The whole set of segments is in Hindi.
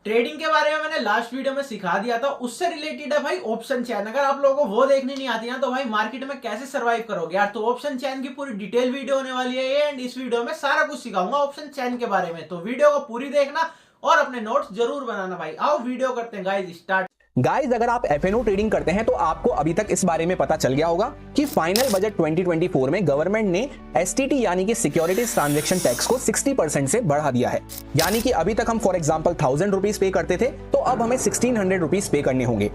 ट्रेडिंग के बारे में मैंने लास्ट वीडियो में सिखा दिया था, उससे रिलेटेड है भाई ऑप्शन चेन। अगर आप लोगों को वो देखनी नहीं आती ना तो भाई मार्केट में कैसे सरवाइव करोगे यार। तो ऑप्शन चेन की पूरी डिटेल वीडियो होने वाली है ये, एंड इस वीडियो में सारा कुछ सिखाऊंगा ऑप्शन चेन के बारे में। तो वीडियो को पूरी देखना और अपने नोट्स जरूर बनाना भाई। आओ वीडियो करते हैं गाइस स्टार्ट। गाइस, अगर आप एफएनओ ट्रेडिंग करते हैं तो आपको अभी तक इस बारे में पता चल गया होगा कि फाइनल बजट 2024 में गवर्नमेंट ने एसटीटी यानी कि सिक्योरिटीज ट्रांजैक्शन टैक्स को 60% से बढ़ा दिया है। यानी कि अभी तक हम फॉर एग्जांपल 1000 रुपीज पे करते थे तो अब हमें 1600 रुपीज पे करने होंगे।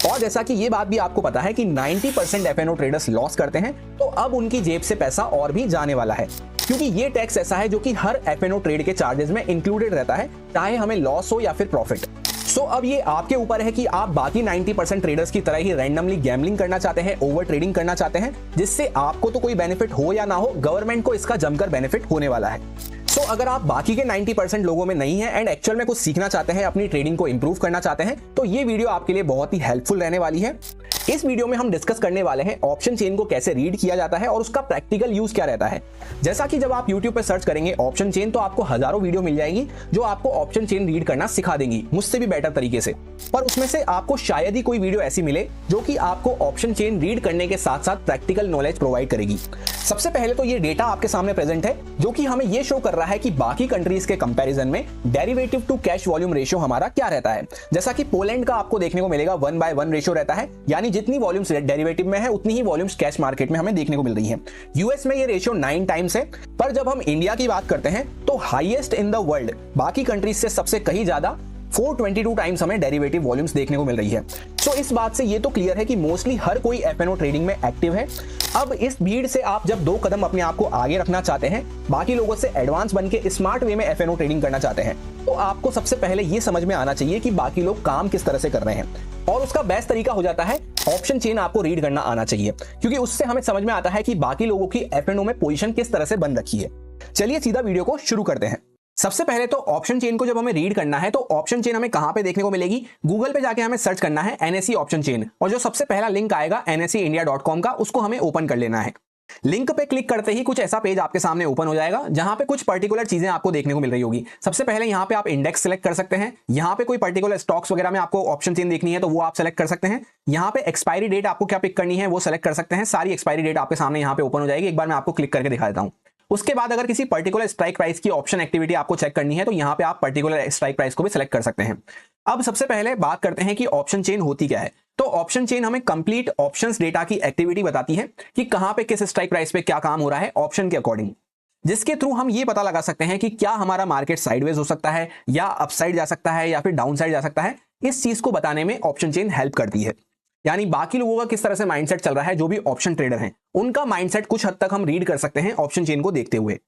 और जैसा कि ये बात भी आपको पता है कि 90% एफएनओ ट्रेडर्स लॉस करते हैं, तो अब उनकी जेब से पैसा और भी जाने वाला है, क्योंकि ये टैक्स ऐसा है जो कि हर एफएनओ ट्रेड के चार्जेस में इंक्लूडेड रहता है, चाहे हमें लॉस हो या फिर प्रॉफिट। सो अब ये आपके ऊपर है कि आप बाकी 90% ट्रेडर्स की तरह ही रैंडमली गैम्बलिंग करना चाहते हैं, ओवर ट्रेडिंग करना चाहते हैं, जिससे आपको तो कोई बेनिफिट हो या ना हो, गवर्नमेंट को इसका जमकर बेनिफिट होने वाला है। सो अगर आप बाकी के 90% लोगों में नहीं है एंड एक्चुअल में कुछ सीखना चाहते हैं, अपनी ट्रेडिंग को इंप्रूव करना चाहते हैं, तो ये वीडियो आपके लिए बहुत ही हेल्पफुल रहने वाली है। इस वीडियो में हम डिस्कस करने वाले हैं ऑप्शन चेन को कैसे रीड किया जाता है और उसका प्रैक्टिकल यूज क्या रहता है। जैसा कि जब आप YouTube पे सर्च करेंगे ऑप्शन चेन तो आपको हजारों वीडियो मिल जाएगी जो आपको ऑप्शन चेन रीड करना सिखा देंगी, मुझसे भी बेटर तरीके से। पर उसमें से आपको शायद ही कोई वीडियो ऐसी मिले जो कि आपको ऑप्शन चेन रीड करने के साथ साथ प्रैक्टिकल नॉलेज प्रोवाइड करेगी। सबसे पहले तो ये डेटा आपके सामने प्रेजेंट है जो कि हमें ये शो कर रहा है कि बाकी कंट्रीज के कंपैरिजन में derivative two cash volume ratio हमारा क्या रहता है। जैसा कि पोलैंड का आपको देखने को मिलेगा 1/1 रेशियो रहता है, यानी जितनी वॉल्यूम्स डेरिवेटिव में है उतनी ही वॉल्यूम्स कैश मार्केट में हमें देखने को मिल रही है। यूएस में ये रेशियो 9 टाइम्स है, पर जब हम इंडिया की बात करते हैं तो हाईएस्ट इन द वर्ल्ड, बाकी कंट्रीज से सबसे कहीं ज्यादा 422 टाइम्स हमें डेरिवेटिव वॉल्यूम्स देखने को मिल रही है। सो इस बात से ये तो क्लियर है कि मोस्टली हर कोई एफएनओ ट्रेडिंग में एक्टिव है। अब इस भीड़ से आप जब 2 कदम अपने आप को आगे रखना चाहते हैं, बाकी लोगों से एडवांस बन के स्मार्ट वे में एफएनओ ट्रेडिंग करना चाहते हैं, तो आपको सबसे पहले ये समझ में आना चाहिए कि बाकी लोग काम किस तरह से कर रहे हैं। और उसका बेस्ट तरीका हो जाता है ऑप्शन चेन आपको रीड करना आना चाहिए, क्योंकि उससे हमें समझ में आता है कि बाकी लोगों की एफएनओ में पोजीशन किस तरह से बन रखी है। चलिए सीधा वीडियो को शुरू करते हैं। सबसे पहले तो ऑप्शन चेन को जब हमें रीड करना है तो ऑप्शन चेन हमें कहां पे देखने को मिलेगी, गूगल पे जाके हमें सर्च करना है एनएसई ऑप्शन चेन, और जो सबसे पहला लिंक आएगा nseindia.com का, उसको हमें ओपन कर लेना है। लिंक पे क्लिक करते ही कुछ ऐसा पेज आपके सामने ओपन हो जाएगा जहां पे कुछ पर्टिकुलर चीजें आपको देखने को मिल रही होगी। सबसे पहले यहां पे आप इंडेक्स सेलेक्ट कर सकते हैं, यहां पे कोई पर्टिकुलर स्टॉक्स वगैरह में आपको ऑप्शन चेन देखनी है तो वो आप सेलेक्ट कर सकते हैं। यहां पे एक्सपायरी डेट आपको क्या पिक करनी है वो सेलेक्ट कर सकते हैं। सारी एक्सपायरी डेट आपके सामने यहां पे ओपन हो जाएगी। एक बार मैं आपको क्लिक करके दिखा देता हूं। उसके बाद अगर किसी पर्टिकुलर स्ट्राइक प्राइस की ऑप्शन एक्टिविटी आपको चेक करनी है तो यहां पे आप पर्टिकुलर स्ट्राइक प्राइस को भी सिलेक्ट कर सकते हैं। अब सबसे पहले बात करते हैं कि ऑप्शन चेन होती क्या है। तो ऑप्शन चेन हमें कंप्लीट ऑप्शंस डेटा की एक्टिविटी बताती है कि कहां पे किस स्ट्राइक प्राइस पे क्या काम हो रहा है ऑप्शन के अकॉर्डिंग, जिसके थ्रू हम ये पता लगा सकते हैं कि क्या हमारा मार्केट साइडवेज हो सकता है या अपसाइड जा सकता है या फिर डाउन साइड जा सकता है। इस चीज को बताने में ऑप्शन चेन हेल्प करती है। यानी बाकी लोगों का किस तरह से माइंडसेट चल रहा है, जो भी ऑप्शन ट्रेडर हैं उनका माइंडसेट कुछ हद तक हम रीड कर सकते हैं ऑप्शन चेन को देखते हुए।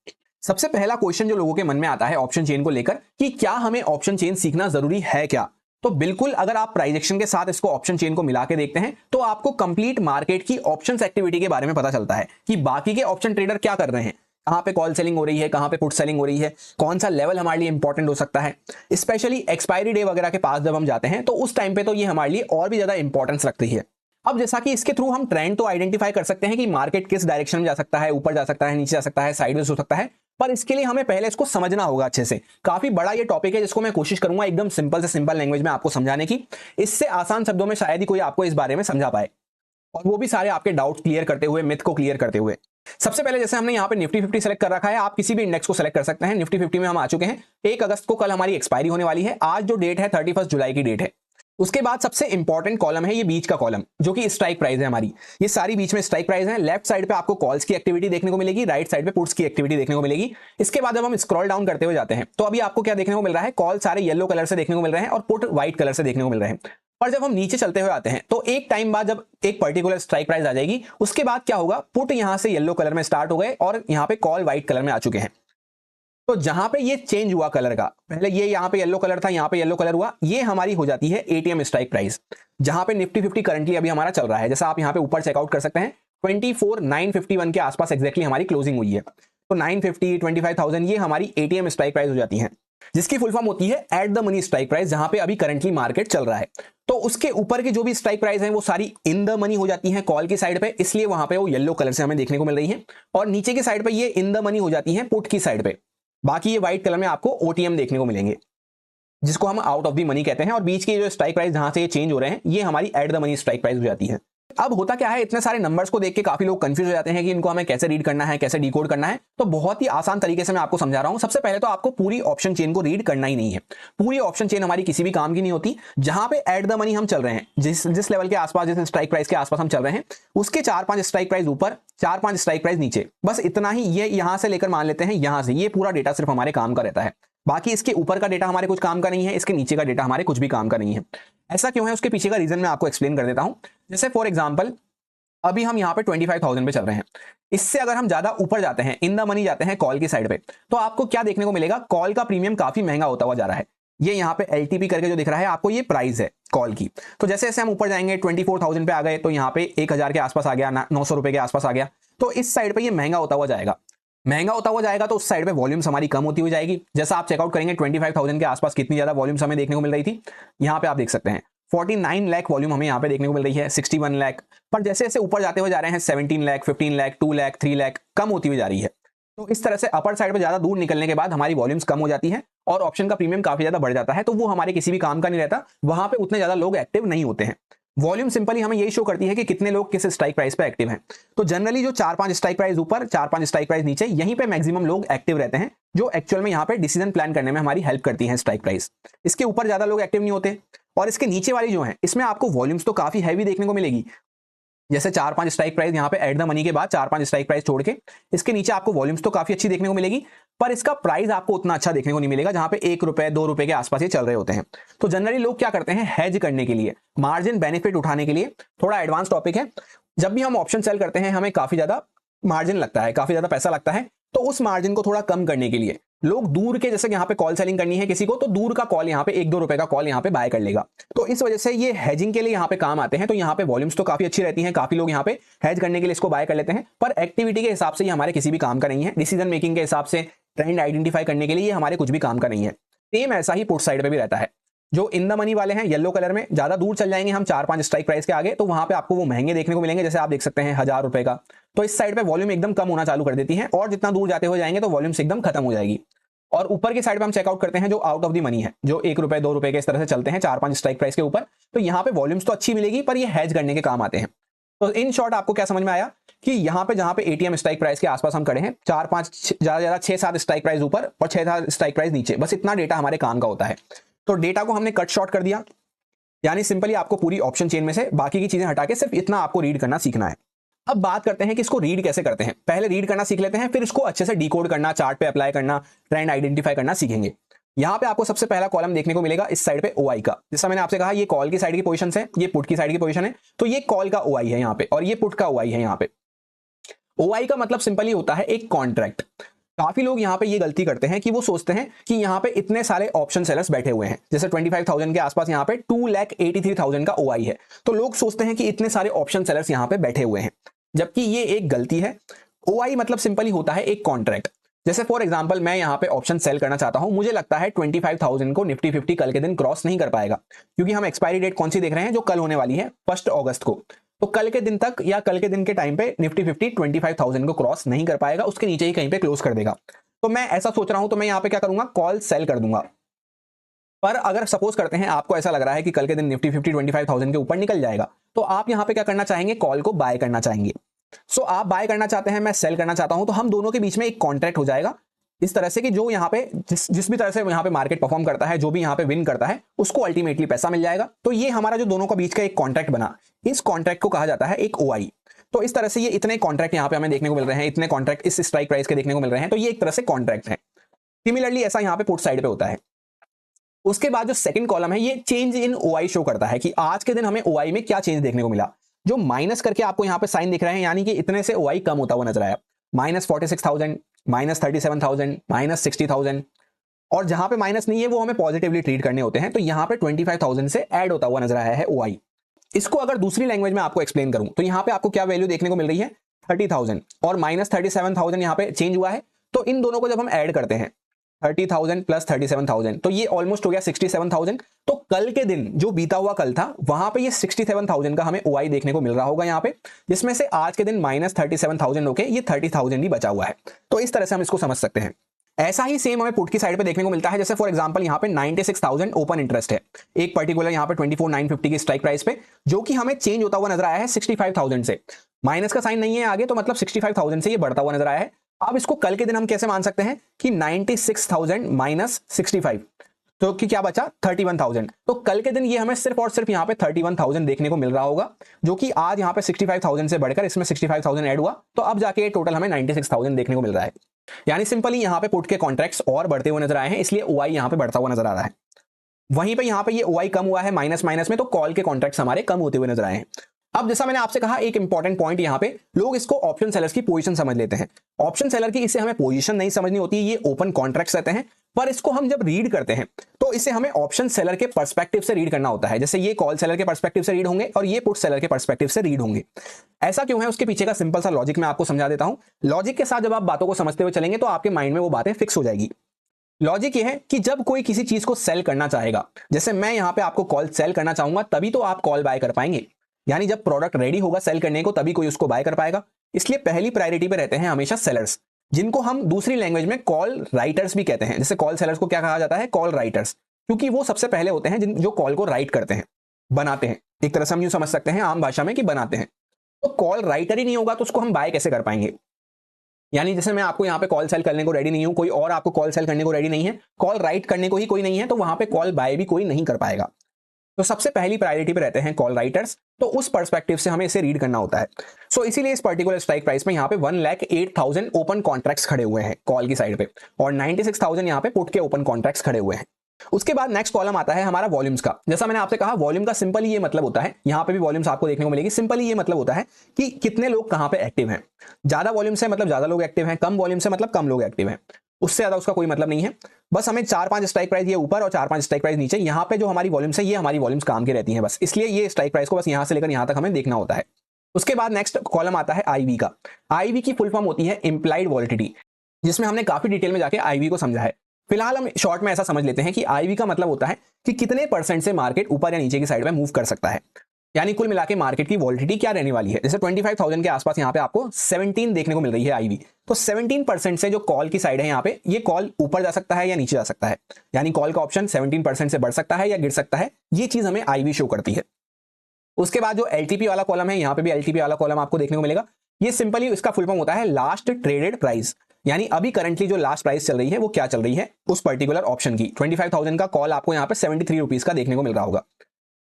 सबसे पहला क्वेश्चन जो लोगों के मन में आता है ऑप्शन चेन को लेकर कि क्या हमें ऑप्शन चेन सीखना जरूरी है क्या, तो बिल्कुल, अगर आप प्राइस एक्शन के साथ इसको ऑप्शन चेन को मिला के देखते हैं तो आपको कंप्लीट मार्केट की ऑप्शंस एक्टिविटी के बारे में पता चलता है कि बाकी के ऑप्शन ट्रेडर क्या कर रहे हैं, कहां पे कॉल सेलिंग हो रही है, कहां पे पुट सेलिंग हो रही है, कौन सा लेवल हमारे लिए इंपॉर्टेंट हो सकता है। स्पेशली एक्सपायरी डे वगैरह के पास जब हम जाते हैं तो उस टाइम पे तो ये हमारे लिए और भी ज्यादा इंपॉर्टेंस रखती है। अब जैसा कि इसके थ्रू हम ट्रेंड तो आइडेंटिफाई कर सकते हैं कि मार्केट किस डायरेक्शन में जा सकता है, ऊपर जा सकता है, नीचे जा सकता है, साइडवेज हो सकता है, पर इसके लिए हमें पहले इसको समझना होगा अच्छे से। काफी बड़ा ये टॉपिक है जिसको मैं कोशिश करूंगा एकदम सिंपल से सिंपल लैंग्वेज में आपको समझाने की। इससे आसान शब्दों में शायद ही कोई आपको इस बारे में समझा पाए, और वो भी सारे आपके डाउट क्लियर करते हुए, मिथ को क्लियर करते हुए। सबसे पहले जैसे हमने यहाँ पे निफ्टी 50 सेलेक्ट कर रखा है, आप किसी भी इंडेक्स को सेलेक्ट कर सकते हैं। निफ्टी 50 में हम आ चुके हैं। 1 अगस्त को कल हमारी एक्सपायरी होने वाली है। आज जो डेट है 31 जुलाई की डेट है। उसके बाद सबसे इंपॉर्टेंट कॉलम है ये बीच का कॉलम, जो कि स्ट्राइक प्राइस है हमारी। ये सारी बीच में स्ट्राइक प्राइस है। लेफ्ट साइड पे आपको कॉल्स की एक्टिविटी देखने को मिलेगी, राइट साइड पे पुट्स की एक्टिविटी देखने को मिलेगी। इसके बाद जब हम स्क्रॉल डाउन करते हुए जाते हैं तो अभी आपको क्या देखने को मिल रहा है, कॉल सारे येलो कलर से देखने को मिल रहे हैं और पुट व्हाइट कलर से देखने को मिल रहे हैं। पर जब हम नीचे चलते हुए आते हैं तो एक टाइम बाद जब एक पर्टिकुलर स्ट्राइक प्राइस आ जाएगी, उसके बाद क्या होगा, पुट यहां से येलो कलर में स्टार्ट हो गए और यहां पे कॉल व्हाइट कलर में आ चुके हैं। तो जहां पे ये चेंज हुआ कलर का, पहले ये यहां पे येलो कलर था, यहां पे येलो कलर हुआ, ये हमारी हो जाती है एटीएम स्ट्राइक प्राइस, जहां पे निफ्टी 50 करंटली अभी हमारा चल रहा है। जैसा आप यहां पे ऊपर चेकआउट कर सकते हैं 24,951 के आसपास एग्जैक्टली हमारी क्लोजिंग हुई है। तो 950, 25,000 ये हमारी एटीएम स्ट्राइक प्राइस हो जाती है, जिसकी फुल फॉर्म होती है at the money strike price, जहां पे अभी करंटली मार्केट चल रहा है। तो उसके ऊपर की जो भी स्ट्राइक प्राइस है वो सारी इन द मनी हो जाती है कॉल की साइड पे, इसलिए वहां पे वो येलो कलर से हमें देखने को मिल रही है। और नीचे की साइड पे ये इन द मनी हो जाती है पुट की साइड पे। बाकी ये व्हाइट कलर में आपको ओटीएम देखने को मिलेंगे। जिसको हम आउट ऑफ द मनी कहते हैं, और बीच की जो स्ट्राइक प्राइस जहां से ये चेंज हो रहे हैं ये हमारी at the money strike price हो जाती है। अब होता क्या है, इतने सारे नंबर्स को देख के काफी लोग कंफ्यूज हो जाते हैं कि इनको हमें कैसे रीड करना है, कैसे डिकोड करना है। तो बहुत ही आसान तरीके से मैं आपको समझा रहा हूं। सबसे पहले तो आपको पूरी ऑप्शन चेन को रीड करना ही नहीं है। पूरी ऑप्शन चेन हमारी किसी भी काम की नहीं होती। जहां पे एट द मनी हम चल रहे हैं, जिस लेवल के आसपास, जिस स्ट्राइक प्राइस के आसपास हम चल रहे हैं, उसके 4-5 स्ट्राइक प्राइस ऊपर, 4-5 स्ट्राइक प्राइस नीचे, बस इतना ही। ये यहां से लेकर मान लेते हैं यहां से, ये पूरा डेटा सिर्फ हमारे काम का रहता है। बाकी इसके ऊपर का डेटा हमारे कुछ काम का नहीं है, इसके नीचे का डेटा हमारे कुछ भी काम का नहीं है। ऐसा क्यों है, उसके पीछे का रीजन मैं आपको एक्सप्लेन कर देता हूं। जैसे फॉर एग्जांपल अभी हम यहाँ पे 25,000 पे चल रहे हैं। इससे अगर हम ज्यादा ऊपर जाते हैं, इन द मनी जाते हैं कॉल की साइड पे, तो आपको क्या देखने को मिलेगा, कॉल का प्रीमियम काफी महंगा होता हुआ जा रहा है। ये यहाँ पे एलटीपी करके जो दिख रहा है आपको, ये प्राइस है कॉल की। तो जैसे जैसे हम ऊपर जाएंगे 24,000 पे आ गए, तो यहाँ पे 1,000 के आसपास आ गया, 900 रुपए के आसपास आ गया। तो इस साइड पे ये महंगा होता हुआ जाएगा। महंगा होता हुआ जाएगा तो उस साइड पे वॉल्यूम्स हमारी कम होती हुई जाएगी। जैसा आप चेकआउट करेंगे 25,000 के आसपास कितनी ज्यादा वॉल्यूम्स हमें देखने को मिल रही थी, यहाँ पे आप देख सकते हैं 49 लाख वॉल्यूम हमें यहाँ पे देखने को मिल रही है, 61 लाख। पर जैसे जैसे ऊपर जाते हुए जा रहे हैं 17 लाख, 15 लाख, 2 लाख, 3 लाख, कम होती हुई जा रही है। तो इस तरह से अपर साइड पे ज्यादा दूर निकलने के बाद हमारी वॉल्यूम्स कम हो जाती है और ऑप्शन का प्रीमियम काफी ज्यादा बढ़ जाता है। तो वो हमारे किसी भी काम का नहीं रहता, वहां पे उतने ज्यादा लोग एक्टिव नहीं होते हैं। वॉल्यूम सिंपली हमें यही शो करती है कि कितने लोग किस स्ट्राइक प्राइस पे एक्टिव हैं। तो जनरली जो 4-5 स्ट्राइक प्राइस ऊपर, 4-5 स्ट्राइक प्राइस नीचे, यहीं पे मैक्सिमम लोग एक्टिव रहते हैं, जो एक्चुअल में यहाँ पे डिसीजन प्लान करने में हमारी हेल्प करती है स्ट्राइक प्राइस। इसके ऊपर ज्यादा लोग एक्टिव नहीं होते। और इसके नीचे वाली जो है, इसमें आपको वॉल्यूम्स तो काफी हैवी देखने को मिलेगी। जैसे 4-5 स्ट्राइक प्राइस यहाँ पे एट द मनी के बाद 4-5 स्ट्राइक प्राइस छोड़ के इसके नीचे आपको वॉल्यूम्स तो काफी अच्छी देखने को मिलेगी, पर इसका प्राइस आपको उतना अच्छा देखने को नहीं मिलेगा, जहां पे 1 रुपए 2 रुपए के आसपास ये चल रहे होते हैं। तो जनरली लोग क्या करते हैं, हेज करने के लिए, मार्जिन बेनिफिट उठाने के लिए, थोड़ा एडवांस टॉपिक है। जब भी हम ऑप्शन सेल करते हैं हमें काफी ज्यादा मार्जिन लगता है, काफी ज्यादा पैसा लगता है। तो उस मार्जिन को थोड़ा कम करने के लिए लोग दूर के, जैसे यहाँ पे कॉल सेलिंग करनी है किसी को, तो दूर का कॉल यहाँ पे 1-2 रुपए का कॉल यहाँ पे बाय कर लेगा। तो इस वजह से ये हेजिंग के लिए यहाँ पे काम आते हैं। तो यहाँ पे वॉल्यूम्स तो काफी अच्छी रहती हैं, काफी लोग यहाँ पे हेज करने के लिए इसको बाय कर लेते हैं। पर एक्टिविटी के हिसाब से ये हमारे किसी भी काम का नहीं है। डिसीजन मेकिंग के हिसाब से, ट्रेंड आइडेंटिफाई करने के लिए ये हमारे कुछ भी काम का नहीं है। सेम ऐसा ही पुट साइड पे भी रहता है। जो इन द मनी वाले हैं येलो कलर में, ज्यादा दूर चल जाएंगे हम 4-5 स्ट्राइक प्राइस के आगे, तो वहां पे आपको वो महंगे देखने को मिलेंगे। जैसे आप देख सकते हैं 1,000 रुपए का, तो इस साइड पे वॉल्यूम एकदम कम होना चालू कर देती है, और जितना दूर जाते हुए जाएंगे तो वॉल्यूम्स एकदम खत्म हो जाएगी। और ऊपर की साइड पे हम चेकआउट करते हैं जो आउट ऑफ द मनी है, जो 1 रुपए 2 रुपए के इस तरह से चलते हैं 4-5 स्ट्राइक प्राइस के ऊपर, तो यहाँ पे वॉल्यूम्स तो अच्छी मिलेगी, पर ये हैज करने के काम आते हैं। तो इन शॉर्ट आपको क्या समझ में आया कि यहाँ पे जहां पे एटीएम स्ट्राइक प्राइस के आसपास हम खड़े हैं, 4-5 ज्यादा 6-7 स्ट्राइक प्राइस ऊपर और 6-7 स्ट्राइक प्राइस नीचे, बस इतना डेटा हमारे काम का होता है। तो डेटा को हमने कट शॉर्ट कर दिया, यानी सिंपली आपको पूरी ऑप्शन चेन में से बाकी की चीजें हटा के सिर्फ इतना आपको रीड करना सीखना है। अब बात करते हैं कि इसको रीड कैसे करते हैं। पहले रीड करना सीख लेते हैं, फिर इसको अच्छे से डिकोड करना, चार्ट पे अप्लाई करना, ट्रेंड आइडेंटिफाई करना सीखेंगे। यहाँ पे आपको सबसे पहला कॉलम देखने को मिलेगा इस साइड पे ओआई का। जैसा मैंने आपसे कहा ये कॉल की साइड की पोजीशन है, ये पुट की साइड की पोजीशन है। तो ये कॉल का ओआई है यहाँ पे, और ये पुट का ओआई है यहाँ पे। ओआई का मतलब सिंपली होता है एक कॉन्ट्रैक्ट। काफी लोग यहाँ पे ये गलती करते हैं कि वो सोचते हैं कि यहाँ पे इतने सारे ऑप्शन सेलर्स बैठे हुए हैं, जैसे 25,000 के आसपास यहाँ पे 2,83,000 का ओआई है। तो लोग सोचते हैं कि इतने सारे ऑप्शन सेलर्स यहाँ पे बैठे हुए हैं, जबकि ये एक गलती है। ओआई मतलब सिंपली होता है एक कॉन्ट्रैक्ट। जैसे फॉर एग्जांपल मैं यहाँ पे ऑप्शन सेल करना चाहता हूं, मुझे लगता है 25,000 को निफ्टी 50 कल के दिन क्रॉस नहीं कर पाएगा, क्योंकि हम एक्सपायरी डेट कौन सी देख रहे हैं, जो कल होने वाली है 1 अगस्त को। तो कल के दिन तक या कल के दिन के टाइम पे निफ्टी 50 25,000 को क्रॉस नहीं कर पाएगा, उसके नीचे ही कहीं पे क्लोज कर देगा। तो मैं ऐसा सोच रहा हूं, तो मैं यहाँ पे क्या करूंगा, कॉल सेल कर दूंगा। पर अगर सपोज करते हैं आपको ऐसा लग रहा है कि कल के दिन निफ्टी 50 25,000 के ऊपर निकल जाएगा, तो आप यहाँ पे क्या करना चाहेंगे, कॉल को बाय करना चाहेंगे। सो आप बाय करना चाहते हैं, मैं सेल करना चाहता हूं, तो हम दोनों के बीच में एक कॉन्ट्रैक्ट हो जाएगा इस तरह से कि जो यहाँ पे जिस भी तरह से यहाँ पे मार्केट परफॉर्म करता है, जो भी यहाँ पे विन करता है, उसको अल्टीमेटली पैसा मिल जाएगा। तो ये हमारा जो दोनों का बीच का एक कॉन्ट्रैक्ट बना, इस कॉन्ट्रैक्ट को कहा जाता है एक ओआई। तो इस तरह से ये इतने कॉन्ट्रैक्ट यहाँ पे हमें देखने को मिल रहे हैं, इतने कॉन्ट्रैक्ट इस स्ट्राइक प्राइस के देखने को मिल रहे हैं, तो ये एक तरह से कॉन्ट्रैक्ट है। सिमिलरली ऐसा यहाँ पे पुट साइड पे होता है। उसके बाद जो सेकंड कॉलम है, ये चेंज इन ओआई शो करता है कि आज के दिन हमें ओआई में क्या चेंज देखने को मिला। जो माइनस करके आपको यहाँ पे साइन दिख रहे हैं, यानी कि इतने से ओआई कम होता हुआ नजर आया, -46,000, -37,000, -60,000। और जहां पे माइनस नहीं है वो हमें पॉजिटिवली ट्रीट करने होते हैं। तो यहाँ पे 25,000 से ऐड होता हुआ नजर आया है ओआई। इसको अगर दूसरी लैंग्वेज में आपको एक्सप्लेन करूं, तो यहाँ पे आपको क्या वैल्यू देखने को मिल रही है, 30,000 और -37,000 यहाँ पे चेंज हुआ है। तो इन दोनों को जब हम ऐड करते हैं, 30,000 प्लस 37,000, तो ये ऑलमोस्ट हो गया 67,000। तो कल के दिन जो बीता हुआ कल था, वहां पे ये 67,000 का हमें ओआई देखने को मिल रहा होगा यहाँ पे, जिसमें से आज के दिन -37,000 होके ये 30,000 ही बचा हुआ है। तो इस तरह से हम इसको समझ सकते हैं। ऐसा ही सेम हमें पुट की साइड पे देखने को मिलता है। जैसे फॉर एग्जांपल यहाँ पे 96,000 ओपन इंटरेस्ट है एक पर्टिकुलर यहाँ पे 24,950 की स्ट्राइक प्राइस पे, जो कि हमें चेंज होता हुआ नजर आया है 65,000 से। माइनस का साइन नहीं है आगे, तो मतलब 65,000 से ये बढ़ता हुआ नजर आया है। अब इसको कल के दिन हम कैसे मान सकते हैं कि 96,000 माइनस 65, तो कि क्या बचा 31,000। तो कल के दिन ये हमें सिर्फ और सिर्फ यहाँ पे 31,000 देखने को मिल रहा होगा, जो कि आज यहाँ पे 65,000 से बढ़कर इसमें 65,000 ऐड हुआ, तो अब जाके टोटल हमें 96,000 देखने को मिल रहा है। यानी सिंपली यहाँ पे पुट के कॉन्ट्रैक्ट्स और बढ़ते हुए नजर आए हैं, इसलिए ओआई यहाँ पे बढ़ता हुआ नजर आ रहा है। वहीं पे यहाँ पे ये ओआई कम हुआ है माइनस माइनस में, तो कॉल के कॉन्ट्रैक्ट्स हमारे कम होते हुए नजर आए हैं। अब जैसा मैंने आपसे कहा, एक इंपॉर्टेंट पॉइंट यहाँ पे लोग इसको ऑप्शन सेलर्स की पोजीशन समझ लेते हैं। ऑप्शन सेलर की इसे हमें पोजीशन नहीं समझनी होती, ये ओपन कॉन्ट्रैक्ट्स रहते हैं, पर इसको हम जब रीड करते हैं तो इसे हमें ऑप्शन सेलर के पर्सपेक्टिव से रीड करना होता है। जैसे ये कॉल सेलर के पर्सपेक्टिव से रीड होंगे और ये पुट सेलर के पर्सपेक्टिव से रीड होंगे। ऐसा क्यों है, उसके पीछे का सिंपल सा लॉजिक मैं आपको समझा देता हूं। लॉजिक के साथ जब आप बातों को समझते हुए चलेंगे तो आपके माइंड में वो बातें फिक्स हो जाएगी। लॉजिक ये है कि जब कोई किसी चीज को सेल करना चाहेगा, जैसे मैं यहाँ पे आपको कॉल सेल करना चाहूंगा, तभी तो आप कॉल बाय कर पाएंगे। यानी जब प्रोडक्ट रेडी होगा सेल करने को, तभी कोई उसको बाय कर पाएगा। इसलिए पहली प्रायोरिटी पे रहते हैं हमेशा सेलर्स, जिनको हम दूसरी लैंग्वेज में कॉल राइटर्स भी कहते हैं। जैसे कॉल सेलर्स को क्या कहा जाता है, कॉल राइटर्स, क्योंकि वो सबसे पहले होते हैं जो कॉल को राइट करते हैं, बनाते हैं। एक तरह से हम यूं समझ सकते हैं आम भाषा में कि बनाते हैं। तो कॉल राइटर ही नहीं होगा तो उसको हम बाय कैसे कर पाएंगे। यानी जैसे मैं आपको यहाँ पे कॉल सेल करने को रेडी नहीं हूं, कोई और आपको कॉल सेल करने को रेडी नहीं है, कॉल राइट करने को ही कोई नहीं है, तो वहां पे कॉल बाय भी कोई नहीं कर पाएगा। तो सबसे पहली प्रायोरिटी पे रहते हैं कॉल राइटर्स, तो उस पर्सपेक्टिव से हमें इसे रीड करना होता है। सो इसीलिए इस पर्टिकुलर स्ट्राइक प्राइस में यहाँ पे 1,08,000 ओपन कॉन्ट्रैक्ट्स खड़े हुए हैं कॉल की साइड पे, और 96,000 यहाँ पे पुट के ओपन कॉन्ट्रैक्ट्स खड़े हुए हैं। उसके बाद नेक्स्ट कॉलम आता है हमारा वॉल्यूम्स का। जैसा मैंने आपसे कहा, वॉल्यूम का सिंपली ये मतलब होता है, यहाँ पे भी वॉल्यूम्स आपको देखने को मिलेगी, सिंपली ये मतलब होता है कि कितने लोग कहाँ पे एक्टिव हैं। ज्यादा वॉल्यूम से मतलब ज्यादा लोग एक्टिव हैं, कम वॉल्यूम से मतलब कम लोग एक्टिव हैं, उससे ज्यादा उसका कोई मतलब नहीं है। बस हमें 4-5 स्ट्राइक प्राइस ये ऊपर और 4-5 स्ट्राइक प्राइस नीचे, यहाँ पे जो हमारी वॉल्यूम्स है ये हमारी वॉल्यूम्स काम की रहती हैं बस, इसलिए ये स्ट्राइक प्राइस को बस यहाँ से लेकर यहाँ तक हमें देखना होता है। उसके बाद नेक्स्ट कॉलम आता है आईवी का। आईवी की फुल फॉर्म होती है इंप्लाइड वॉलिटिलिटी, जिसमें हमने काफी डिटेल में जाके आईवी को समझा है। फिलहाल हम शॉर्ट में ऐसा समझ लेते हैं कि आईवी का मतलब होता है कि कितने परसेंट से मार्केट ऊपर या नीचे की साइड में मूव कर सकता है। यानी कुल मिला के मार्केट की वॉलिटिलिटी क्या रहने वाली है। जैसे 25,000 के आसपास यहाँ पे आपको 17 देखने को मिल रही है आईवी, तो 17% से जो कॉल की साइड है यहाँ पे, ये कॉल ऊपर जा सकता है या नीचे जा सकता है। यानी कॉल का ऑप्शन 17% से बढ़ सकता है या गिर सकता है, ये चीज हमें आईवी शो करती है। उसके बाद जो एलटीपी वाला कॉलम है, यहाँ पे भी एलटीपी वाला कॉलम आपको देखने को मिलेगा। ये सिंपली इसका फुल फॉर्म होता है लास्ट ट्रेडेड प्राइस, यानी अभी करंटली जो लास्ट प्राइस चल रही है वो क्या चल रही है उस पर्टिकुलर ऑप्शन की। 25,000 का कॉल आपको यहाँ पे 73 रुपीज का देखने को मिल रहा होगा,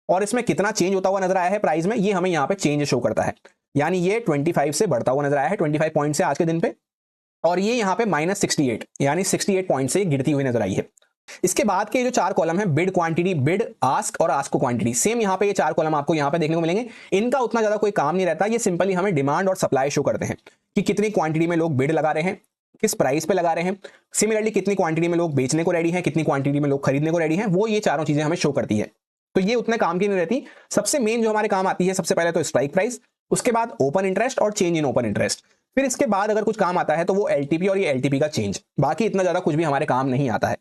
और इसमें कितना चेंज होता हुआ नजर आया है प्राइस में, ये हमें यहाँ पे चेंज शो करता है। यानी ये 25 से बढ़ता हुआ नजर आया है 25 पॉइंट से आज के दिन पे, और ये यहाँ पे -68 यानी 68 पॉइंट से गिरती हुई नजर आई है। इसके बाद के जो 4 कॉलम है, बिड क्वांटिटी, बिड आस्क और आस्क क्वांटिटी, सेम यहाँ पे ये 4 कॉलम आपको यहाँ पे देखने को मिलेंगे। इनका उतना ज्यादा कोई काम नहीं रहता, ये सिंपली हमें डिमांड और सप्लाई शो करते हैं कि कितनी क्वांटिटी में लोग बिड लगा रहे हैं, किस प्राइस पे लगा रहे हैं। सिमिलरली कितनी क्वांटिटी में लोग बेचने को रेडी हैं, कितनी क्वांटिटी में लोग खरीदने को रेडी हैं, वो ये चारों चीजें हमें शो करती है। तो ये उतने काम की नहीं रहती। सबसे मेन जो हमारे काम आती है, सबसे पहले तो स्ट्राइक प्राइस, उसके बाद ओपन इंटरेस्ट और चेंज इन ओपन इंटरेस्ट, फिर इसके बाद अगर कुछ काम आता है तो वो एलटीपी और ये एलटीपी का चेंज। बाकी इतना ज्यादा कुछ भी हमारे काम नहीं आता है।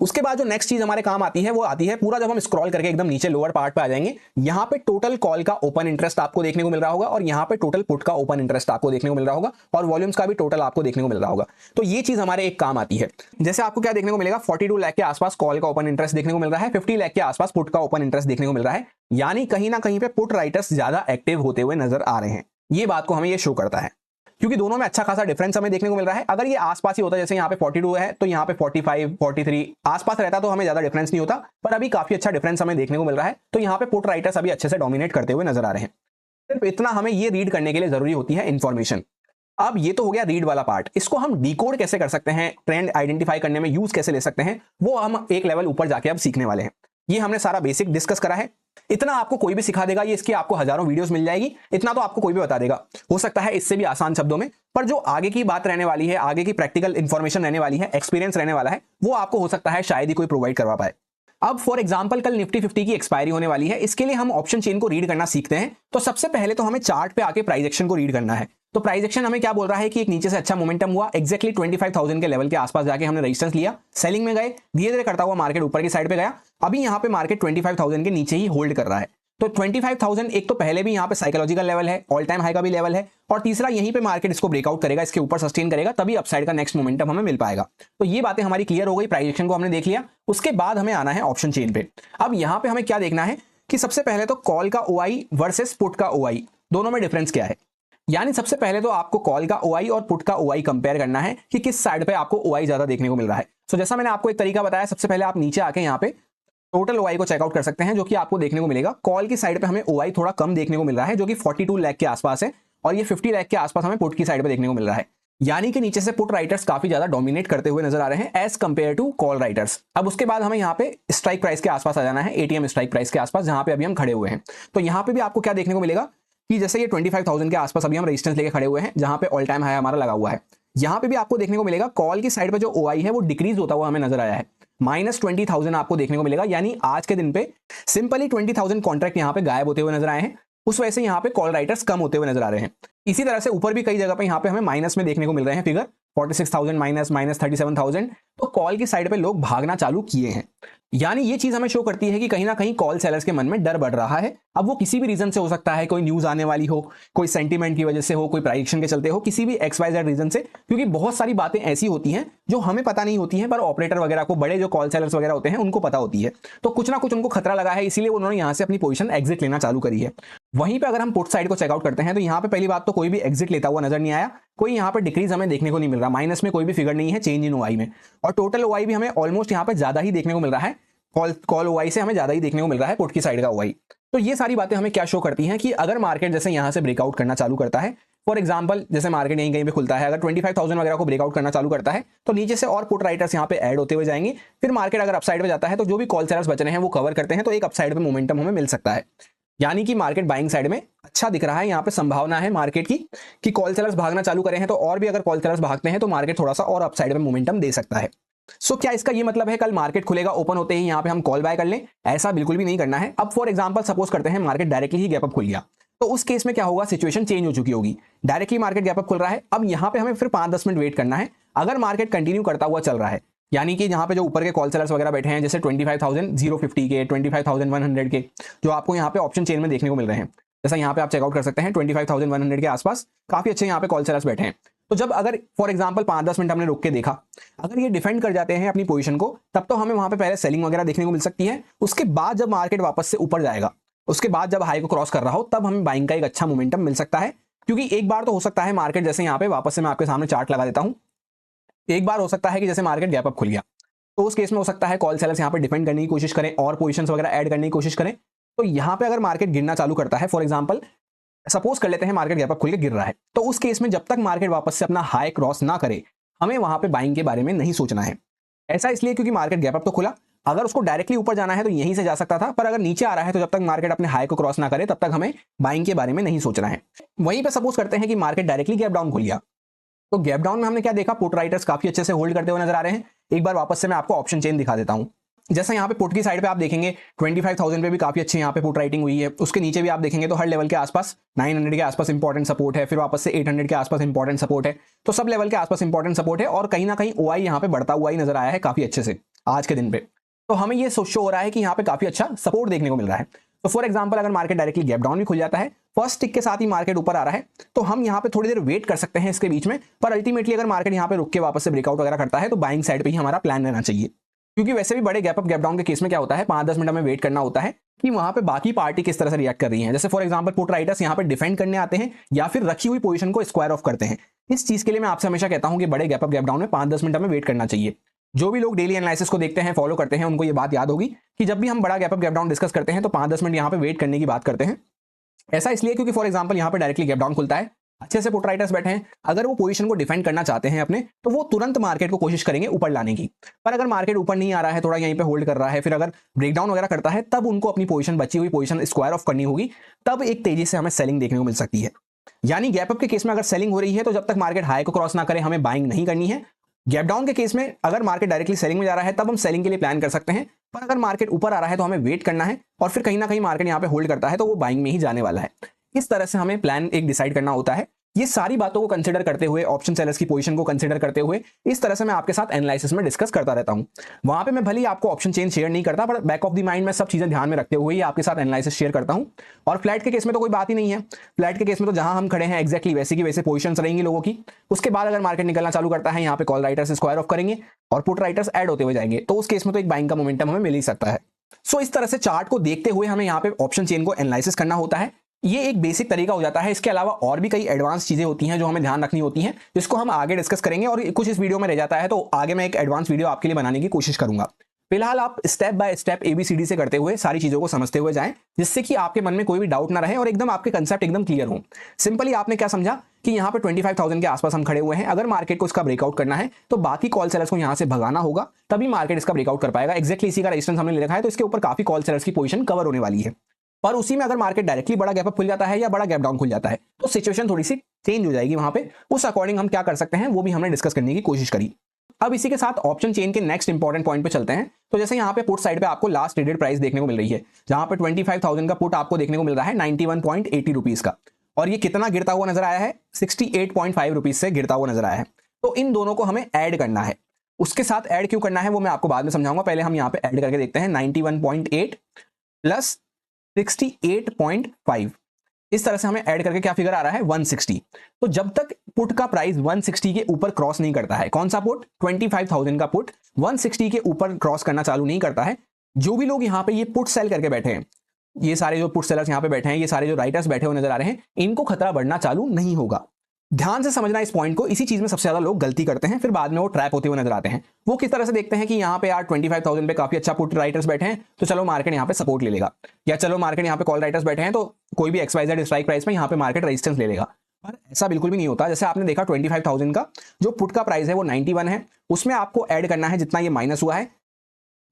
उसके बाद जो नेक्स्ट चीज हमारे काम आती है वो आती है पूरा, जब हम स्क्रॉल करके एकदम नीचे लोअर पार्ट पे आ जाएंगे, यहाँ पे टोटल कॉल का ओपन इंटरेस्ट आपको देखने को मिल रहा होगा, और यहाँ पे टोटल पुट का ओपन इंटरेस्ट आपको देखने को मिल रहा होगा, और वॉल्यूम्स का भी टोटल आपको देखने को मिल रहा होगा। तो ये चीज हमारे एक काम आती है। जैसे आपको क्या देखने को मिलेगा, 42 लाख के आसपास कॉल का ओपन इंटरेस्ट देखने को मिल रहा है, 50 लाख के आसपास पुट का ओपन इंटरेस्ट देखने को मिल रहा है। यानी कहीं ना कहीं पे पुट राइटर्स ज्यादा एक्टिव होते हुए नजर आ रहे हैं। ये बात को हमें ये शो करता है, क्योंकि दोनों में अच्छा खासा डिफरेंस हमें देखने को मिल रहा है। अगर ये आसपास ही होता, जैसे यहाँ पे 42 है तो यहाँ पे 45, 43 आसपास रहता तो हमें ज्यादा डिफरेंस नहीं होता, पर अभी काफी अच्छा डिफरेंस हमें देखने को मिल रहा है। तो यहाँ पे पुट राइटर्स अभी अच्छे से डोमिनेट करते हुए नजर आ रहे हैं। सिर्फ इतना हमें ये रीड करने के लिए जरूरी होती है इंफॉर्मेशन। अब ये तो हो गया रीड वाला पार्ट, इसको हम डिकोड कैसे कर सकते हैं, ट्रेंड आइडेंटिफाई करने में यूज कैसे ले सकते हैं, वो हम एक लेवल ऊपर जाके अब सीखने वाले हैं। ये हमने सारा बेसिक डिस्कस करा है। इतना आपको कोई भी सिखा देगा, ये इसकी आपको हजारों वीडियोस मिल जाएगी, इतना तो आपको कोई भी बता देगा। हो सकता है इससे भी आसान शब्दों में, पर जो आगे की बात रहने वाली है, आगे की प्रैक्टिकल इंफॉर्मेशन रहने वाली है, एक्सपीरियंस रहने वाला है, वो आपको हो सकता है शायद ही कोई प्रोवाइड करवा पाए। अब फॉर एग्जांपल कल निफ्टी 50 की एक्सपायरी होने वाली है, इसके लिए हम ऑप्शन चेन को रीड करना सीखते हैं। तो सबसे पहले तो हमें चार्ट पे आके प्राइस एक्शन को रीड करना है। तो प्राइस एक्शन हमें क्या बोल रहा है कि एक नीचे से अच्छा मोमेंटम हुआ, एक्जैक्टली 25,000 के लेवल के आसपास जाके हमने रेजिस्टेंस लिया, सेलिंग में गए, धीरे धीरे करता हुआ मार्केट ऊपर की साइड पे गया। अभी यहाँ पे मार्केट 25,000 के नीचे ही होल्ड कर रहा है। तो 25,000 एक तो पहले भी यहाँ पे साइकोलॉजिकल लेवल है, ऑल टाइम हाई का भी लेवल है, और तीसरा यहीं पे मार्केट इसको ब्रेकआउट करेगा, इसके ऊपर सस्टेन करेगा, तभी अपसाइड का नेक्स्ट मोमेंटम हमें मिल पाएगा। तो ये बातें हमारी क्लियर हो गई, प्राइस एक्शन को हमने देख लिया। उसके बाद हमें आना है ऑप्शन चेन पे। अब यहाँ पे हमें क्या देखना है कि सबसे पहले तो कॉल का ओआई वर्सेस पुट का ओआई, दोनों में डिफरेंस क्या है। यानी सबसे पहले तो आपको कॉल का ओआई और पुट का ओआई कंपेयर करना है कि किस साइड पे आपको ओआई ज्यादा देखने को मिल रहा है। तो जैसा मैंने आपको एक तरीका बताया, सबसे पहले आप नीचे आके यहाँ पे टोटल ओआई को चेकआउट कर सकते हैं, जो कि आपको देखने को मिलेगा कॉल की साइड पे हमें ओआई थोड़ा कम देखने को मिल रहा है, जो कि 42 लाख के आसपास है, और ये 50 लाख के आसपास हमें पुट की साइड पे देखने को मिल रहा है। यानी कि नीचे से पुट राइटर्स काफी ज्यादा डोमिनेट करते हुए नजर आ रहे हैं as compare to call writers. अब उसके बाद हमें यहाँ पे स्ट्राइक प्राइस के आसपास आ जाना है, एटीएम स्ट्राइक प्राइस के आसपास, जहां पे अभी हम खड़े हुए हैं। तो यहाँ पे भी आपको क्या देखने को मिलेगा कि जैसे ये 25,000 के आसपास अभी हम रेजिस्टेंस लेके खड़े हुए हैं, जहां पे ऑल टाइम हाई हमारा लगा हुआ है। यहाँ पे भी आपको देखने को मिलेगा कॉल की साइड पे जो ओआई है वो डिक्रीज होता हुआ हमें नजर आया है, -20,000 आपको देखने को मिलेगा। यानी आज के दिन पे सिंपली 20,000 कॉन्ट्रैक्ट यहाँ पे गायब होते हुए नजर आए हैं, उस वजह से यहाँ पे कॉल राइटर्स कम होते हुए नजर आ रहे हैं। इसी तरह से ऊपर भी कई जगह पे यहाँ पे हमें माइनस में देखने को मिल रहे हैं फिगर, 46,000 माइनस, -37,000। तो कॉल की साइड पे लोग भागना चालू किए हैं। यानी ये चीज हमें शो करती है कि कहीं ना कहीं कॉल सेलर्स के मन में डर बढ़ रहा है। अब वो किसी भी रीजन से हो सकता है, कोई न्यूज आने वाली हो, कोई सेंटीमेंट की वजह से हो, कोई प्राइस के चलते हो, किसी भी XYZ रीजन से, क्योंकि बहुत सारी बातें ऐसी होती हैं जो हमें पता नहीं होती हैं, पर ऑपरेटर वगैरह को, बड़े जो कॉल सेलर्स वगैरह होते हैं उनको पता होती है। तो कुछ ना कुछ उनको खतरा लगा है, इसीलिए उन्होंने यहाँ से अपनी पोजीशन एग्जिट लेना चालू करी है। वहीं पे अगर हम पुट साइड को चेकआउट करते हैं तो यहाँ पे पहली बात तो कोई भी एग्जिट लेता हुआ नजर नहीं आया, कोई यहाँ पे डिक्रीज हमें देखने को नहीं मिल रहा, माइनस में कोई भी फिगर नहीं है चेंज इन ओआई में, और टोटल ओआई भी हमें ऑलमोस्ट यहाँ पे ज्यादा ही देखने को मिल रहा है, कॉल ओआई से हमें ज्यादा ही देखने को मिल रहा है पुट की साइड का ओआई। तो ये सारी बातें हमें क्या शो करती हैं कि अगर मार्केट जैसे यहाँ से ब्रेकआउट करना चालू करता है, फॉर एग्जांपल जैसे मार्केट यहीं कहीं पे खुलता है, अगर 25,000 वगैरह को ब्रेकआउट करना चालू करता है तो नीचे से और पुट राइटर्स यहाँ पे ऐड होते हुए जाएंगे। फिर मार्केट अगर अपसाइड पे जाता है तो जो भी कॉल सेलर्स बच रहे हैं वो कवर करते हैं, तो एक अपसाइड पे मोमेंटम हमें मिल सकता है। यानी कि मार्केट बाइंग साइड में अच्छा दिख रहा है, यहाँ पे संभावना है मार्केट की कि कॉल सेलर्स भागना चालू करें हैं, तो और भी अगर कॉल सेलर्स भागते हैं तो मार्केट थोड़ा सा और अपसाइड में मोमेंटम दे सकता है। सो क्या इसका ये मतलब है कल मार्केट खुलेगा ओपन होते ही यहाँ पे हम कॉल बाय कर लें? ऐसा बिल्कुल भी नहीं करना है। अब फॉर एग्जांपल सपोज करते हैं मार्केट डायरेक्टली ही गैप अप खुल गया, तो उस केस में क्या होगा, सिचुएशन चेंज हो चुकी होगी। डायरेक्टली मार्केट गैप अप खुल रहा है, अब यहाँ पे हमें फिर 5-10 मिनट वेट करना है। अगर मार्केट कंटिन्यू करता हुआ चल रहा है, यानी कि यहाँ पे जो ऊपर के कॉल सेलर्स वगैरह बैठे हैं, जैसे 25,050 के, 25,100 के, जो आपको यहाँ पे ऑप्शन चेन में देखने को मिल रहे हैं, जैसा यहाँ पे आप चेकआउट कर सकते हैं 25,100 के आसपास काफी अच्छे यहाँ पे कॉल सेलर्स बैठे हैं। तो जब अगर फॉर एग्जांपल 5-10 मिनट हमने रुक के देखा, अगर ये डिफेंड कर जाते हैं अपनी पोजीशन को, तब तो हमें वहां पे पहले सेलिंग वगैरह देखने को मिल सकती है। उसके बाद जब मार्केट वापस से ऊपर जाएगा, उसके बाद जब हाई को क्रॉस कर रहा हो, तब हमें बाइंग का एक अच्छा मोमेंटम मिल सकता है। क्योंकि एक बार तो हो सकता है मार्केट जैसे यहाँ पे वापस से, मैं आपके सामने चार्ट लगा देता हूँ, एक बार हो सकता है कि जैसे मार्केट गैप अप खुल गया, तो उस केस में हो सकता है कॉल सेलर्स यहाँ पे डिफेंड करने की कोशिश करें और पोजीशंस वगैरह ऐड करने की कोशिश करें। तो यहाँ पे अगर मार्केट गिरना चालू करता है, फॉर एग्जांपल सपोज कर लेते हैं मार्केट गैप अप खुल के गिर रहा है, तो उस केस में जब तक मार्केट वापस से अपना हाई क्रॉस ना करे, हमें वहां पे बाइंग के बारे में नहीं सोचना है। ऐसा इसलिए क्योंकि मार्केट गैप अप तो खुला, अगर उसको डायरेक्टली ऊपर जाना है तो यहीं से जा सकता था, पर अगर नीचे आ रहा है तो जब तक मार्केट अपने हाई को क्रॉस ना करे तब तक हमें बाइंग के बारे में नहीं सोचना है। वहीं पे सपोज करते हैं कि मार्केट डायरेक्टली गैप डाउन खुल गया, तो गैप डाउन में हमने क्या देखा, पुट राइटर्स काफी अच्छे से होल्ड करते हुए नजर आ रहे हैं। एक बार वापस से मैं आपको ऑप्शन चेन दिखा देता हूं। जैसा यहाँ पे पुट की साइड पे आप देखेंगे 25,000 पे भी काफी अच्छी यहाँ पे पुट राइटिंग हुई है। उसके नीचे भी आप देखेंगे तो हर लेवल के आसपास 900 के आसपास इंपॉर्टेंट सपोर्ट है, फिर वापस से 800 के आसपास इंपॉर्टेंट सपोर्ट है। तो सब लेवल के आसपास इंपॉर्टेंट सपोर्ट है, और कहीं ना कहीं ओआई यहाँ पे बढ़ता हुआ ही नजर आया है काफी अच्छे से आज के दिन पे। तो हमें ये शो हो रहा है कि यहाँ पे काफी अच्छा सपोर्ट देखने को मिल रहा है। तो फॉर एग्जांपल अगर मार्केट डायरेक्टली गैप डाउन भी खुल जाता है, फर्स्ट टिक के साथ ही मार्केट ऊपर आ रहा है, तो हम यहाँ पे थोड़ी देर वेट कर सकते हैं इसके बीच में, पर अल्टीमेटली अगर मार्केट यहाँ पे रुक के वापस से ब्रेकआउट वगैरह करता है तो बाइंग साइड पे ही हमारा प्लान रहना चाहिए। क्योंकि वैसे भी बड़े गैप अप गैप डाउन के केस में क्या होता है, 5-10 मिनट में वेट करना होता है कि वहां पे बाकी पार्टी किस तरह से रिएक्ट कर रही है। जैसे फॉर एग्जांपल पुट राइटर्स यहाँ पे डिफेंड करने आते हैं या फिर रखी हुई पोजीशन को स्क्वायर ऑफ करते हैं। इस चीज के लिए मैं आपसे हमेशा कहता हूं कि बड़े गैप अप गैप डाउन में 5-10 मिनट में वेट करना चाहिए। जो भी लोग डेली एनालिसिस को देखते हैं, फॉलो करते हैं, उनको ये बात याद होगी कि जब भी हम बड़ा gap up gap down discuss करते हैं तो 5-10 मिनट यहाँ पे वेट करने की बात करते हैं। ऐसा इसलिए क्योंकि फॉर एग्जांपल यहाँ पे डायरेक्टली गैप डाउन खुलता है, अच्छे से पुट राइटर्स बैठे हैं, अगर वो पोजीशन को डिफेंड करना चाहते हैं अपने, तो वो तुरंत मार्केट को कोशिश करेंगे ऊपर लाने की। पर अगर मार्केट ऊपर नहीं आ रहा है, थोड़ा यहीं पे होल्ड कर रहा है, फिर अगर ब्रेकडाउन वगैरह करता है, तब उनको अपनी पोजीशन, बची हुई पोजीशन स्क्वायर ऑफ करनी होगी, तब एक तेजी से हमें सेलिंग देखने को मिल सकती है। यानी गैप अप के केस में अगर सेलिंग हो रही है तो जब तक मार्केट हाई को क्रॉस ना करे हमें बाइंग नहीं करनी है। गैप डाउन के केस में अगर मार्केट डायरेक्टली सेलिंग में जा रहा है तब हम सेलिंग के लिए प्लान कर सकते हैं, पर अगर मार्केट ऊपर आ रहा है तो हमें वेट करना है, और फिर कहीं ना कहीं मार्केट यहाँ पे होल्ड करता है तो वो बाइंग में ही जाने वाला है। इस तरह से हमें प्लान एक डिसाइड करना होता है ये सारी बातों को कंसिडर करते हुए, ऑप्शन सेलर्स की पोजीशन को कंसिडर करते हुए, इस तरह से मैं आपके साथ एनालिसिस में डिस्कस करता रहता हूं। वहां पे मैं भले ही आपको ऑप्शन चेन शेयर नहीं करता, but back of the mind में सब चीजें ध्यान में रखते हुए ही आपके साथ एनालिसिस शेयर करता हूं। और फ्लैट के केस में तो कोई बात ही नहीं है। फ्लैट के केस में तो जहां हम खड़े हैं एग्जैक्टली वैसे की वैसे पोजीशंस रहेंगी लोगों की। उसके बाद अगर मार्केट निकलना चालू करता है, यहाँ पे कॉल राइटर्स स्क्वायर ऑफ करेंगे और पुट राइटर्स ऐड होते हुए जाएंगे, तो उस केस में तो एक बाइंग का मोमेंटम हमें मिल ही सकता है। सो इस तरह से चार्ट को देखते हुए हमें यहाँ पे ऑप्शन चेन को एनालिसिस करना होता है। ये एक बेसिक तरीका हो जाता है। इसके अलावा और भी कई एडवांस चीजें होती हैं जो हमें ध्यान रखनी होती हैं, जिसको हम आगे डिस्कस करेंगे। और कुछ इस वीडियो में रह जाता है तो आगे मैं एक एडवांस वीडियो आपके लिए बनाने की कोशिश करूंगा। फिलहाल आप स्टेप बाय स्टेप ABCD से करते हुए सारी चीजों को समझते हुए जाएं, जिससे कि आपके मन में कोई भी डाउट ना रहे और एकदम आपके कंसेप्ट एकदम क्लियर हो। सिंपली आपने क्या समझा कि यहाँ पे 25,000 के आसपास हम खड़े हुए हैं। अगर मार्केट को इसका ब्रेकआउट करना है तो बाकी कॉल सेलर्स को यहाँ से भगाना होगा, तभी मार्केट इसका ब्रेकआउट कर पाएगा। एक्जैक्टली इसी का रेजिस्टेंस हमने ले रखा है, तो इसके ऊपर काफी कॉल सेलर्स की पोजीशन कवर होने वाली है। पर उसी में अगर मार्केट डायरेक्टली बड़ा गैप अप खुल जाता है या बड़ा गैप डाउन खुल जाता है, तो सिचुएशन थोड़ी सी चेंज हो जाएगी। वहां पे उस अकॉर्डिंग हम क्या कर सकते हैं वो भी हमने डिस्कस करने की कोशिश करी। अब इसी के साथ ऑप्शन चेन के नेक्स्ट इंपॉर्टेंट पॉइंट पे चलते हैं। तो जैसे यहाँ पे पुट साइड पे आपको लास्ट ट्रेडेड प्राइस देखने को मिल रही है, जहां पे 25,000 का पुट आपको देखने को मिल रहा है 91.80 रुपीज का, और ये कितना गिरता हुआ नजर आया है, 68.5 रुपीज से गिरता हुआ नजर आया है। तो इन दोनों को हमें ऐड करना है। उसके साथ ऐड क्यों करना है वो मैं आपको बाद में समझाऊंगा। पहले हम यहाँ पे ऐड करके देखते हैं 91.8 प्लस 68.5। इस तरह से हमें ऐड करके क्या फिगर आ रहा है, 160। तो जब तक पुट का प्राइस 160 के ऊपर क्रॉस नहीं करता है, कौन सा पुट, 25,000 का पुट 160 के ऊपर क्रॉस करना चालू नहीं करता है, जो भी लोग यहाँ पे ये पुट सेल करके बैठे हैं, ये सारे जो पुट सेलर्स यहाँ पे बैठे हैं, ये सारे जो राइटर्स बैठे हुए नजर आ रहे हैं, इनको खतरा बढ़ना चालू नहीं होगा। ध्यान से समझना इस पॉइंट को। इसी चीज में सबसे ज्यादा लोग गलती करते हैं, फिर बाद में वो ट्रैप होते हुए नजर आते हैं। वो किस तरह से देखते हैं कि यहाँ पे यार 25,000 पे काफी अच्छा पुट राइटर्स बैठे हैं, तो चलो मार्केट यहाँ पे सपोर्ट ले लेगा, या चलो मार्केट यहाँ पे कॉल राइटर्स बैठे हैं तो कोई भी XYZ स्ट्राइक प्राइस में यहाँ पे मार्केट रेजिस्टेंस ले लेगा। पर ऐसा बिल्कुल भी नहीं होता। जैसे आपने देखा 25,000 का जो पुट का प्राइस है वो 91 है, उसमें आपको ऐड करना है जितना ये माइनस हुआ है,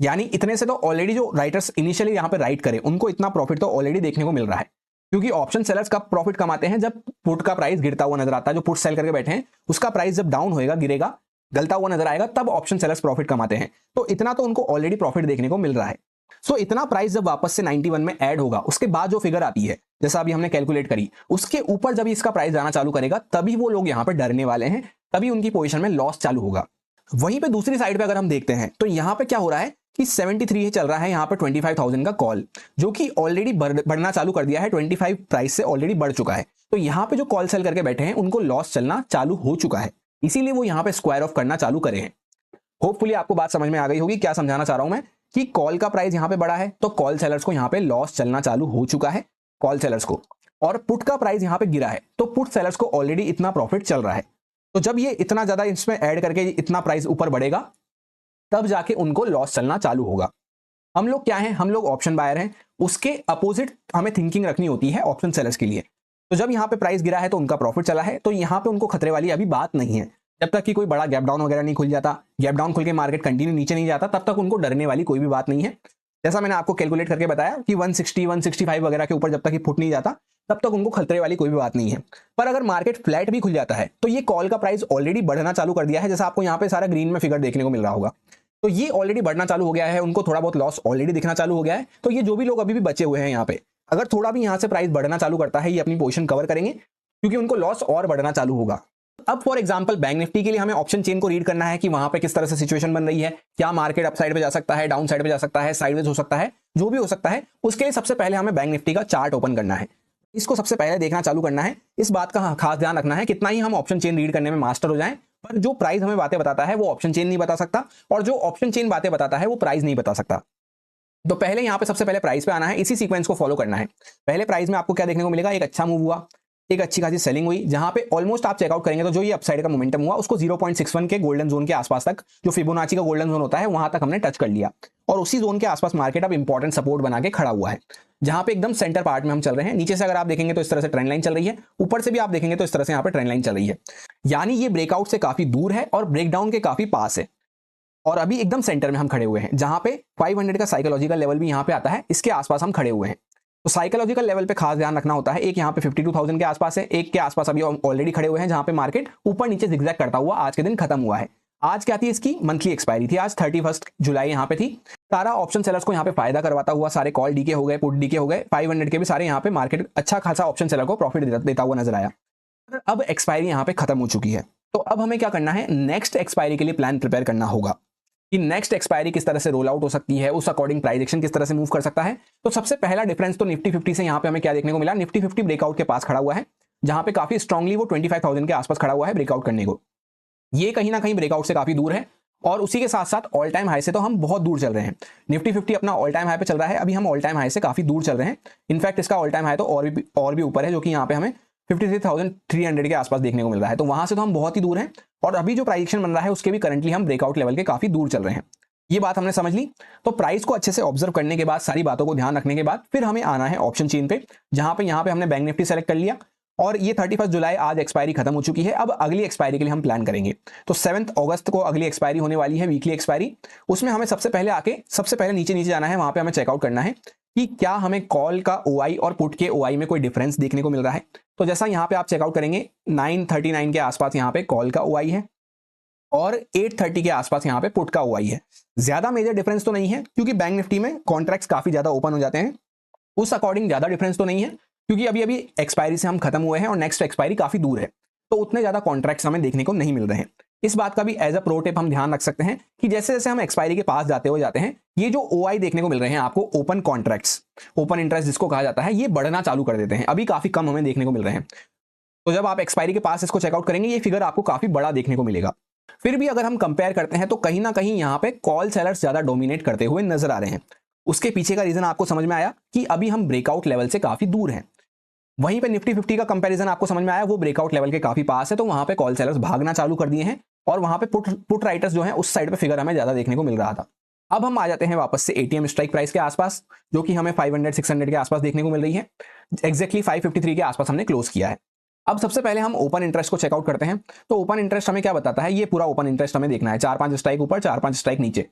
यानी इतने से तो ऑलरेडी जो राइटर्स इनिशियली यहाँ पे राइट करें उनको इतना प्रॉफिट तो ऑलरेडी देखने को मिल रहा है। क्योंकि ऑप्शन सेलर्स कब प्रॉफिट कमाते हैं, जब पुट का प्राइस गिरता हुआ नजर आता है। जो पुट सेल करके बैठे हैं उसका प्राइस जब डाउन होएगा, गिरेगा, गलता हुआ नजर आएगा, तब ऑप्शन सेलर्स प्रॉफिट कमाते हैं। तो इतना तो उनको ऑलरेडी प्रॉफिट देखने को मिल रहा है। सो इतना प्राइस जब वापस से 91 में ऐड होगा, उसके बाद जो फिगर आती है जैसा अभी हमने कैलकुलेट करी, उसके ऊपर जब इसका प्राइस जाना चालू करेगा तभी वो लोग यहाँ पे डरने वाले हैं, तभी उनकी पोजीशन में लॉस चालू होगा। वहीं पे दूसरी साइड पे अगर हम देखते हैं तो यहाँ पे क्या हो रहा है कि 73 चल रहा है यहाँ पे 25,000 का कॉल, जो कि ऑलरेडी बढ़ना चालू कर दिया है, 25 प्राइस से ऑलरेडी बढ़ चुका है। तो यहाँ पे जो कॉल सेल करके बैठे हैं उनको लॉस चलना चालू हो चुका है, इसीलिए वो यहाँ पे स्क्वायर ऑफ करना चालू करे हैं। होपफुली आपको बात समझ में आ गई होगी क्या समझाना चाह रहा हूं मैं, कि कॉल का प्राइस यहाँ पे बढ़ा है तो कॉल सेलर्स को यहाँ पे लॉस चलना चालू हो चुका है, कॉल सेलर्स को, और पुट का प्राइस यहाँ पे गिरा है तो पुट सेलर्स को ऑलरेडी इतना प्रॉफिट चल रहा है। तो जब ये इतना ज्यादा इसमें ऐड करके इतना प्राइस ऊपर बढ़ेगा, तब जाके उनको लॉस चलना चालू होगा। हम लोग क्या हैं, हम लोग ऑप्शन बायर हैं, उसके अपोजिट हमें थिंकिंग रखनी होती है ऑप्शन सेलर्स के लिए। तो जब यहाँ पे प्राइस गिरा है तो उनका प्रॉफिट चला है, तो यहाँ पे उनको खतरे वाली अभी बात नहीं है। जब तक कि कोई बड़ा गैप डाउन वगैरह नहीं खुल जाता, गैप डाउन खुल के मार्केट कंटिन्यू नीचे नहीं जाता, तब तक उनको डरने वाली कोई भी बात नहीं है। जैसा मैंने आपको कैलकुलेट करके बताया कि 160, 165 वगैरह के ऊपर जब तक फुट नहीं जाता तब तक उनको खतरे वाली कोई भी बात नहीं है। पर अगर मार्केट फ्लैट भी खुल जाता है तो ये कॉल का प्राइस ऑलरेडी बढ़ना चालू कर दिया है, जैसा आपको यहाँ पे सारा ग्रीन में फिगर देखने को मिल रहा होगा। तो ये ऑलरेडी बढ़ना चालू हो गया है, उनको थोड़ा बहुत लॉस ऑलरेडी दिखना चालू हो गया है। तो ये जो भी लोग अभी भी बचे हुए हैं यहाँ पे, अगर थोड़ा भी यहाँ से प्राइस बढ़ना चालू करता है, ये अपनी पोजीशन कवर करेंगे, क्योंकि उनको लॉस और बढ़ना चालू होगा। अब फॉर एग्जांपल बैंक निफ्टी के लिए हमें ऑप्शन चेन को रीड करना है कि वहां पे किस तरह से सिचुएशन बन रही है, क्या मार्केट अप साइड पे जा सकता है, डाउन साइड पे जा सकता है, साइडवेज हो सकता है, जो भी हो सकता है। उसके लिए सबसे पहले हमें बैंक निफ्टी का चार्ट ओपन करना है, इसको सबसे पहले देखना चालू करना है। इस बात का खास ध्यान रखना है, कितना ही हम ऑप्शन चेन रीड करने में मास्टर हो जाएं, पर जो प्राइस हमें बातें बताता है वो ऑप्शन चेन नहीं बता सकता, और जो ऑप्शन चेन बातें बताता है वो प्राइस नहीं बता सकता। तो पहले यहाँ पे सबसे पहले प्राइस पे आना है, इसी सीक्वेंस को फॉलो करना है। पहले प्राइस में आपको क्या देखने को मिलेगा, एक अच्छा मूव हुआ, एक अच्छी खासी सेलिंग हुई, जहां पे ऑलमोस्ट आप चेकआउट करेंगे तो जो ये अपसाइड का मोमेंटम हुआ उसको 0.61 के गोल्डन जोन के आसपास तक, जो फिबोनाची का गोल्डन जोन होता है, वहां तक हमने टच कर लिया, और उसी जोन के आसपास मार्केट अब इंपॉर्टेंट सपोर्ट बना के खड़ा हुआ है, जहां पे एकदम सेंटर पार्ट में हम चल रहे हैं। नीचे से अगर आप देखेंगे तो इस तरह से ट्रेंड लाइन चल रही है, ऊपर से भी आप देखेंगे तो इस तरह से यहाँ पे ट्रेंड लाइन चल रही है, यानी ये ब्रेकआउट से काफी दूर है और ब्रेकडाउन के काफी पास है। और अभी एकदम सेंटर में हम खड़े हुए हैं, जहां पे 500 का साइकोलॉजिकल लेवल भी यहाँ पे आता है, इसके आसपास हम खड़े हुए हैं। तो साइकोलॉजिकल लेवल पे खास ध्यान रखना होता है। एक यहाँ पे 52,000 के आसपास है, एक के आसपास अभी ऑलरेडी खड़े हुए हैं, जहां पे मार्केट ऊपर नीचे जिगजैग करता हुआ आज के दिन खत्म हुआ है। आज क्या थी, इसकी मंथली एक्सपायरी थी, आज 31 जुलाई यहाँ पे थी। सारा ऑप्शन सेलर्स को यहाँ पे फायदा करवाता हुआ, सारे कॉल डीके हो गए, पुट डीके हो गए, 500 के भी सारे यहाँ पे मार्केट अच्छा खासा ऑप्शन सेलर को प्रॉफिट देता हुआ नजर आया। और अब एक्सपायरी यहाँ पे खत्म हो चुकी है। तो अब हमें क्या करना है, नेक्स्ट एक्सपायरी के लिए प्लान प्रिपेयर करना होगा कि नेक्स्ट एक्सपायरी किस तरह से रोल आउट हो सकती है, उस अकॉर्डिंग प्राइस एक्शन किस तरह से मूव कर सकता है। तो सबसे पहला डिफरेंस तो निफ्टी 50 से यहाँ पे हमें क्या देखने को मिला, निफ्टी 50 ब्रेकआउट के पास खड़ा हुआ है, जहां पे काफी स्ट्रांगली वो 25,000 के आसपास खड़ा हुआ है ब्रेकआउट करने को। ये कहीं ना कहीं ब्रेकआउट से काफी दूर है और उसी के साथ साथ ऑल टाइम हाई से तो हम बहुत दूर चल रहे हैं। निफ्टी 50 अपना ऑल टाइम हाई पे चल रहा है, अभी हम ऑल टाइम हाई से काफी दूर चल रहे हैं। इनफैक्ट इसका ऑल टाइम हाई तो और भी ऊपर है, जो कि यहाँ पे हमें 53,300 के आसपास देखने को मिल रहा है। तो वहां से तो हम बहुत ही दूर हैं और अभी जो प्राइस एक्शन बन रहा है उसके भी करंटली हम ब्रेकआउट लेवल के काफी दूर चल रहे हैं। ये बात हमने समझ ली। तो प्राइस को अच्छे से ऑब्जर्व करने के बाद, सारी बातों को ध्यान रखने के बाद फिर हमें आना है ऑप्शन चेन पे, जहां पे यहाँ पे हमने बैंक निफ्टी सेलेक्ट कर लिया और ये 31 जुलाई आज एक्सपायरी खत्म हो चुकी है। अब अगली एक्सपायरी के लिए हम प्लान करेंगे। तो 7 अगस्त को अगली एक्सपायरी होने वाली है, वीकली एक्सपायरी। उसमें हमें सबसे पहले नीचे जाना है, वहां पे हमें चेकआउट करना है कि क्या हमें कॉल का OI और पुट के OI में कोई डिफरेंस देखने को मिल रहा है। तो जैसा यहाँ पे आप चेकआउट करेंगे 939 के आसपास यहाँ पे कॉल का OI है और 830 के आसपास यहाँ पे पुट का OI है। ज्यादा मेजर डिफरेंस तो नहीं है क्योंकि बैंक निफ्टी में कॉन्ट्रैक्ट्स काफी ज्यादा ओपन हो जाते हैं, उस अकॉर्डिंग ज्यादा डिफरेंस तो नहीं है क्योंकि अभी एक्सपायरी से हम खत्म हुए हैं और नेक्स्ट एक्सपायरी काफी दूर है, तो उतने ज्यादा कॉन्ट्रैक्ट्स हमें देखने को नहीं मिल रहे हैं। इस बात का भी एज अ प्रो टिप हम ध्यान रख सकते हैं कि जैसे जैसे हम एक्सपायरी के पास जाते हैं, ये जो OI देखने को मिल रहे हैं आपको, ओपन कॉन्ट्रैक्ट्स, ओपन इंटरेस्ट जिसको कहा जाता है, ये बढ़ना चालू कर देते हैं। अभी काफी कम हमें देखने को मिल रहे हैं। तो जब आप एक्सपायरी के पास इसको चेकआउट करेंगे ये फिगर आपको काफी बड़ा देखने को मिलेगा। फिर भी अगर हम कंपेयर करते हैं तो कहीं ना कहीं यहाँ पे कॉल सेलर्स ज्यादा डोमिनेट करते हुए नजर आ रहे हैं। उसके पीछे का रीजन आपको समझ में आया कि अभी हम ब्रेकआउट लेवल से काफी दूर हैं। वहीं पे निफ्टी 50 का कंपैरिजन आपको समझ में आया, वो ब्रेकआउट लेवल के काफी पास है, तो वहां पे कॉल सेलर्स भागना चालू कर दिए हैं और वहां पे पुट राइटर्स जो हैं उस साइड पे फिगर हमें ज्यादा देखने को मिल रहा था। अब हम आ जाते हैं वापस से ATM स्ट्राइक प्राइस के आसपास, जो कि हमें 500-600 के आसपास देखने को मिल रही है। एग्जैक्टली 553 के आसपास हमने क्लोज किया है। अब सबसे पहले हम ओपन इंटरेस्ट को चेकआउट करते हैं। तो ओपन इंटरेस्ट हमें क्या बताता है, ये पूरा ओपन इंटरेस्ट हमें देखना है, 4-5 स्ट्राइक ऊपर, 4-5 स्ट्राइक नीचे।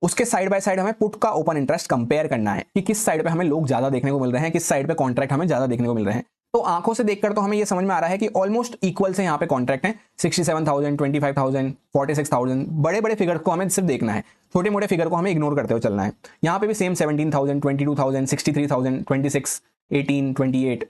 उसके साइड बाय साइड हमें पुट का ओपन इंटरेस्ट कंपेयर करना है कि किस साइड पे हमें लोग ज्यादा देखने को मिल रहे हैं, किस साइड पे कॉन्ट्रैक्ट हमें ज्यादा देखने को मिल रहे हैं। तो आंखों से देखकर तो हमें ये समझ में आ रहा है कि ऑलमोस्ट इक्वल से यहाँ पे कॉन्ट्रैक्ट हैं, 67,000, 25,000, 46,000। बड़े बड़े फिगर को हमें सिर्फ देखना है, छोटे मोटे फिगर को हमें इग्नोर करते हुए चलना है। यहाँ पे भी सेम 17,000, 22,000, 63,000, 26, 18, 28।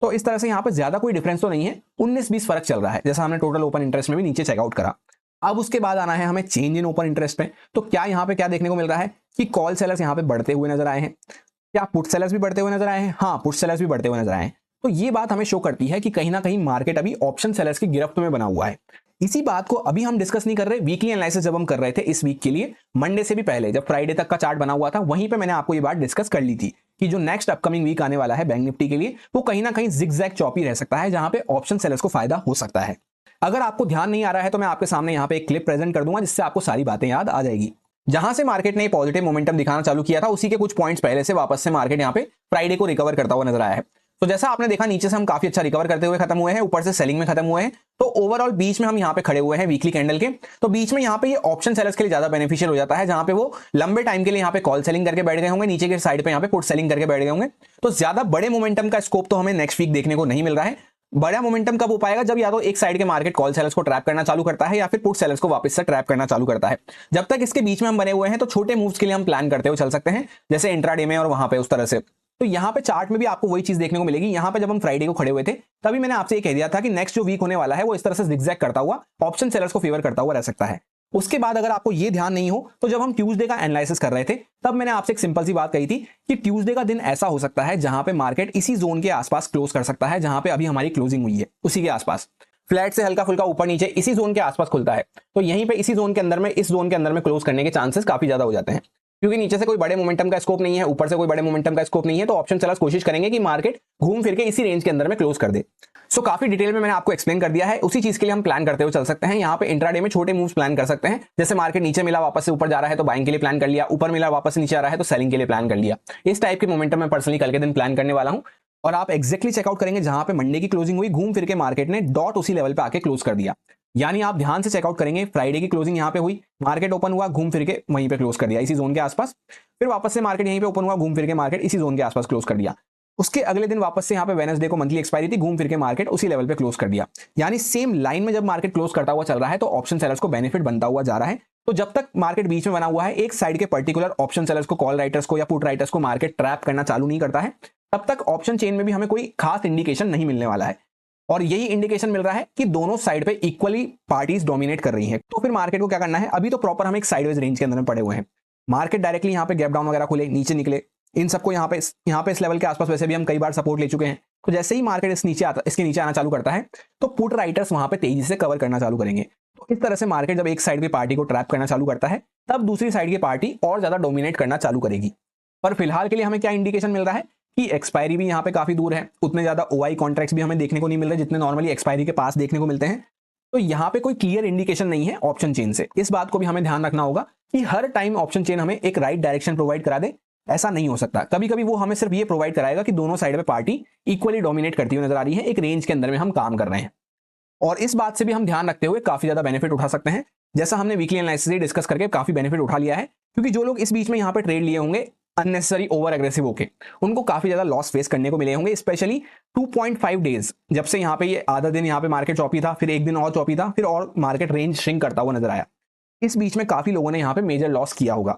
तो इस तरह से यहाँ पे ज्यादा कोई डिफरेंस तो नहीं है, 19-20 फर्क चल रहा है, जैसा हमने टोटल ओपन इंटरेस्ट में भी नीचे चेकआउट करा। अब उसके बाद आना है हमें चेंज इन ओपन इंटरेस्ट पे। तो क्या यहाँ पे क्या देखने को मिल रहा है कि कॉल सेलर्स यहाँ पे बढ़ते हुए नजर आए हैं, क्या पुट सेलर्स भी बढ़ते हुए नजर आए हैं? हाँ, पुट सेलर्स भी बढ़ते हुए नजर आए हैं। तो ये बात हमें शो करती है कि कहीं ना कहीं मार्केट अभी ऑप्शन सेलर्स की गिरफ्त में बना हुआ है। इसी बात को अभी हम डिस्कस नहीं कर रहे, वीकली एनालिसिस जब हम कर रहे थे इस वीक के लिए, मंडे से भी पहले जब फ्राइडे तक का चार्ट बना हुआ था, वहीं पे मैंने आपको ये बात डिस्कस कर ली थी कि जो नेक्स्ट अपकमिंग वीक आने वाला है बैंक निफ्टी के लिए, वो कहीं ना कहीं जिगजैग चॉपी रह सकता है, जहां पे ऑप्शन सेलर्स को फायदा हो सकता है। अगर आपको ध्यान नहीं आ रहा है तो मैं आपके सामने यहाँ पे एक क्लिप प्रेजेंट कर दूंगा, जिससे आपको सारी बातें याद आ जाएगी। जहां से मार्केट ने पॉजिटिव मोमेंटम दिखाना चालू किया था, उसी के कुछ पॉइंट्स पहले से वापस से मार्केट यहाँ पे फ्राइडे को रिकवर करता हुआ नजर आया है। तो जैसा आपने देखा, नीचे से हम काफी अच्छा रिकवर करते हुए खत्म हुए हैं, ऊपर से सेलिंग में खत्म हुए हैं। तो ओवरऑल बीच में हम यहाँ पे खड़े हुए हैं वीकली कैंडल के। तो बीच में यहाँ पे ये ऑप्शन सेलर्स के लिए ज्यादा बेनिफिशियल हो जाता है, जहां पे वो लंबे टाइम के लिए यहाँ पे कॉल सेलिंग करके बैठ गए होंगे, नीचे के साइड पे यहाँ पे पुट सेलिंग करके बैठ गए होंगे। तो ज्यादा बड़े मोमेंटम का स्कोप तो हमें नेक्स्ट वीक देखने को नहीं मिल रहा है। बड़ा मोमेंटम कब हो पाएगा, जब या तो एक साइड के मार्केट कॉल सेलर्स को ट्रैप करना चालू करता है या फिर पुट सेलर्स को वापस से ट्रैप करना चालू करता है। जब तक इसके बीच में हम बने हुए हैं तो छोटे मूव्स के लिए हम प्लान करते हुए चल सकते हैं, जैसे इंट्राडे में और वहां पे उस तरह से। तो यहाँ पे चार्ट में भी आपको वही चीज देखने को मिलेगी। यहाँ पे जब हम फ्राइडे को खड़े हुए थे तभी मैंने आपसे ये कह दिया था कि नेक्स्ट जो वीक होने वाला है वो इस तरह से जिगजैग करता हुआ ऑप्शन सेलर्स को फेवर करता हुआ रह सकता है। उसके बाद अगर आपको ये ध्यान नहीं हो तो जब हम ट्यूसडे का एनालिसिस कर रहे थे तब मैंने आपसे एक सिंपल सी बात कही थी कि ट्यूसडे का दिन ऐसा हो सकता है जहां पे मार्केट इसी जोन के आसपास क्लोज कर सकता है, जहां पे अभी हमारी क्लोजिंग हुई है उसी के आसपास, फ्लैट से हल्का फुल्का ऊपर नीचे इसी जोन के आसपास खुलता है। तो यहीं पे इसी जोन के अंदर में, इस जोन के अंदर में क्लोज करने के चांसेस काफी ज्यादा हो जाते हैं, क्योंकि नीचे से कोई बड़े मोमेंटम का स्कोप नहीं है, ऊपर से कोई बड़े मोमेंटम का स्कोप नहीं है। तो ऑप्शन सेलर्स कोशिश करेंगे कि मार्केट घूम फिर के इसी रेंज के अंदर में क्लोज कर दे। सो काफी डिटेल में मैंने आपको एक्सप्लेन कर दिया है, उसी चीज के लिए हम प्लान करते हुए चल सकते हैं। यहाँ पे इंट्राडे में छोटे मूव्स प्लान कर सकते हैं, जैसे मार्केट नीचे मिला वापस से ऊपर जा रहा है तो बाइंग के लिए प्लान कर लिया, ऊपर मिला वापस से नीचे आ रहा है तो सेलिंग के लिए प्लान कर लिया। इस टाइप के मोमेंटम मैं पर्सनली कल के दिन प्लान करने वाला हूं। और आप एक्जैक्टली चेकआउट करेंगे जहां पे मंडे की क्लोजिंग हुई, घूम फिर के मार्केट ने डॉट उसी लेवल पे आके क्लोज कर दिया। यानी आप ध्यान से चेकआउट करेंगे, फ्राइडे की क्लोजिंग यहाँ पे हुई, मार्केट ओपन हुआ, घूम फिर के वहीं पे क्लोज कर दिया इसी जोन के आसपास। फिर वापस से मार्केट यहीं पे ओपन हुआ, घूम फिर के मार्केट इसी जोन के आसपास क्लोज कर दिया। उसके अगले दिन वापस से यहाँ पे वेडनेसडे को मंथली एक्सपायरी थी, घूम फिर के मार्केट उसी लेवल पे क्लोज कर दिया। यानी सेम लाइन में जब मार्केट क्लोज करता हुआ चल रहा है तो ऑप्शन सेलर्स को बेनिफिट बनता हुआ जा रहा है। तो जब तक मार्केट बीच में बना हुआ है, एक साइड के पर्टिकुलर ऑप्शन सेलर्स को, कॉल राइटर्स को या पुट राइटर्स को मार्केट ट्रैप करना चालू नहीं करता है, तब तक ऑप्शन चेन में भी हमें कोई खास इंडिकेशन नहीं मिलने वाला है। और यही इंडिकेशन मिल रहा है कि दोनों साइड पे इक्वली पार्टीज डोमिनेट कर रही हैं। तो फिर मार्केट को क्या करना है, अभी तो प्रॉपर हम एक साइडवेज रेंज के अंदर में पड़े हुए हैं। मार्केट डायरेक्टली यहाँ पे गैप डाउन वगैरह खुले, नीचे निकले, इन सबको यहाँ पे इस लेवल के आसपास वैसे भी हम कई बार सपोर्ट ले चुके हैं। तो जैसे ही मार्केट इसके नीचे आना चालू करता है तो पुट राइटर्स वहां पे तेजी से कवर करना चालू करेंगे। तो इस तरह से मार्केट जब एक साइड की पार्टी को ट्रैप करना चालू करता है तब दूसरी साइड की पार्टी और ज्यादा डोमिनेट करना चालू करेगी। पर फिलहाल के लिए हमें क्या इंडिकेशन मिल रहा है कि एक्सपायरी भी यहाँ पे काफी दूर है, उतने ज्यादा ओआई कॉन्ट्रैक्ट्स भी हमें देखने को नहीं मिल रहे जितने नॉर्मली एक्सपायरी के पास देखने को मिलते हैं। तो यहाँ पे कोई क्लियर इंडिकेशन नहीं है ऑप्शन चेन से। इस बात को भी हमें ध्यान रखना होगा कि हर टाइम ऑप्शन चेन हमें एक राइट डायरेक्शन प्रोवाइड करा दे, ऐसा नहीं हो सकता। कभी कभी वो हमें सिर्फ ये प्रोवाइड कराएगा कि दोनों साइड पे पार्टी इक्वली डोमिनेट करती हुई नजर आ रही है, एक रेंज के अंदर में हम काम कर रहे हैं। और इस बात से भी हम ध्यान रखते हुए काफी ज्यादा बेनिफिट उठा सकते हैं। जैसा हमने वीकली एनालिसिस डिस्कस करके काफी बेनिफिट उठा लिया है, क्योंकि जो लोग इस बीच में यहाँ पे ट्रेड लिए होंगे अननेसेसरी ओवर एग्रेसिव होके, उनको काफी ज्यादा लॉस फेस करने को मिले होंगे। स्पेशली 2.5 डेज जब से यहाँ पे ये आधा दिन यहाँ पे मार्केट चौपी था, फिर एक दिन और चौपी था, फिर और मार्केट रेंज श्रिंक करता हुआ नजर आया। इस बीच में काफी लोगों ने यहाँ पे मेजर लॉस किया होगा।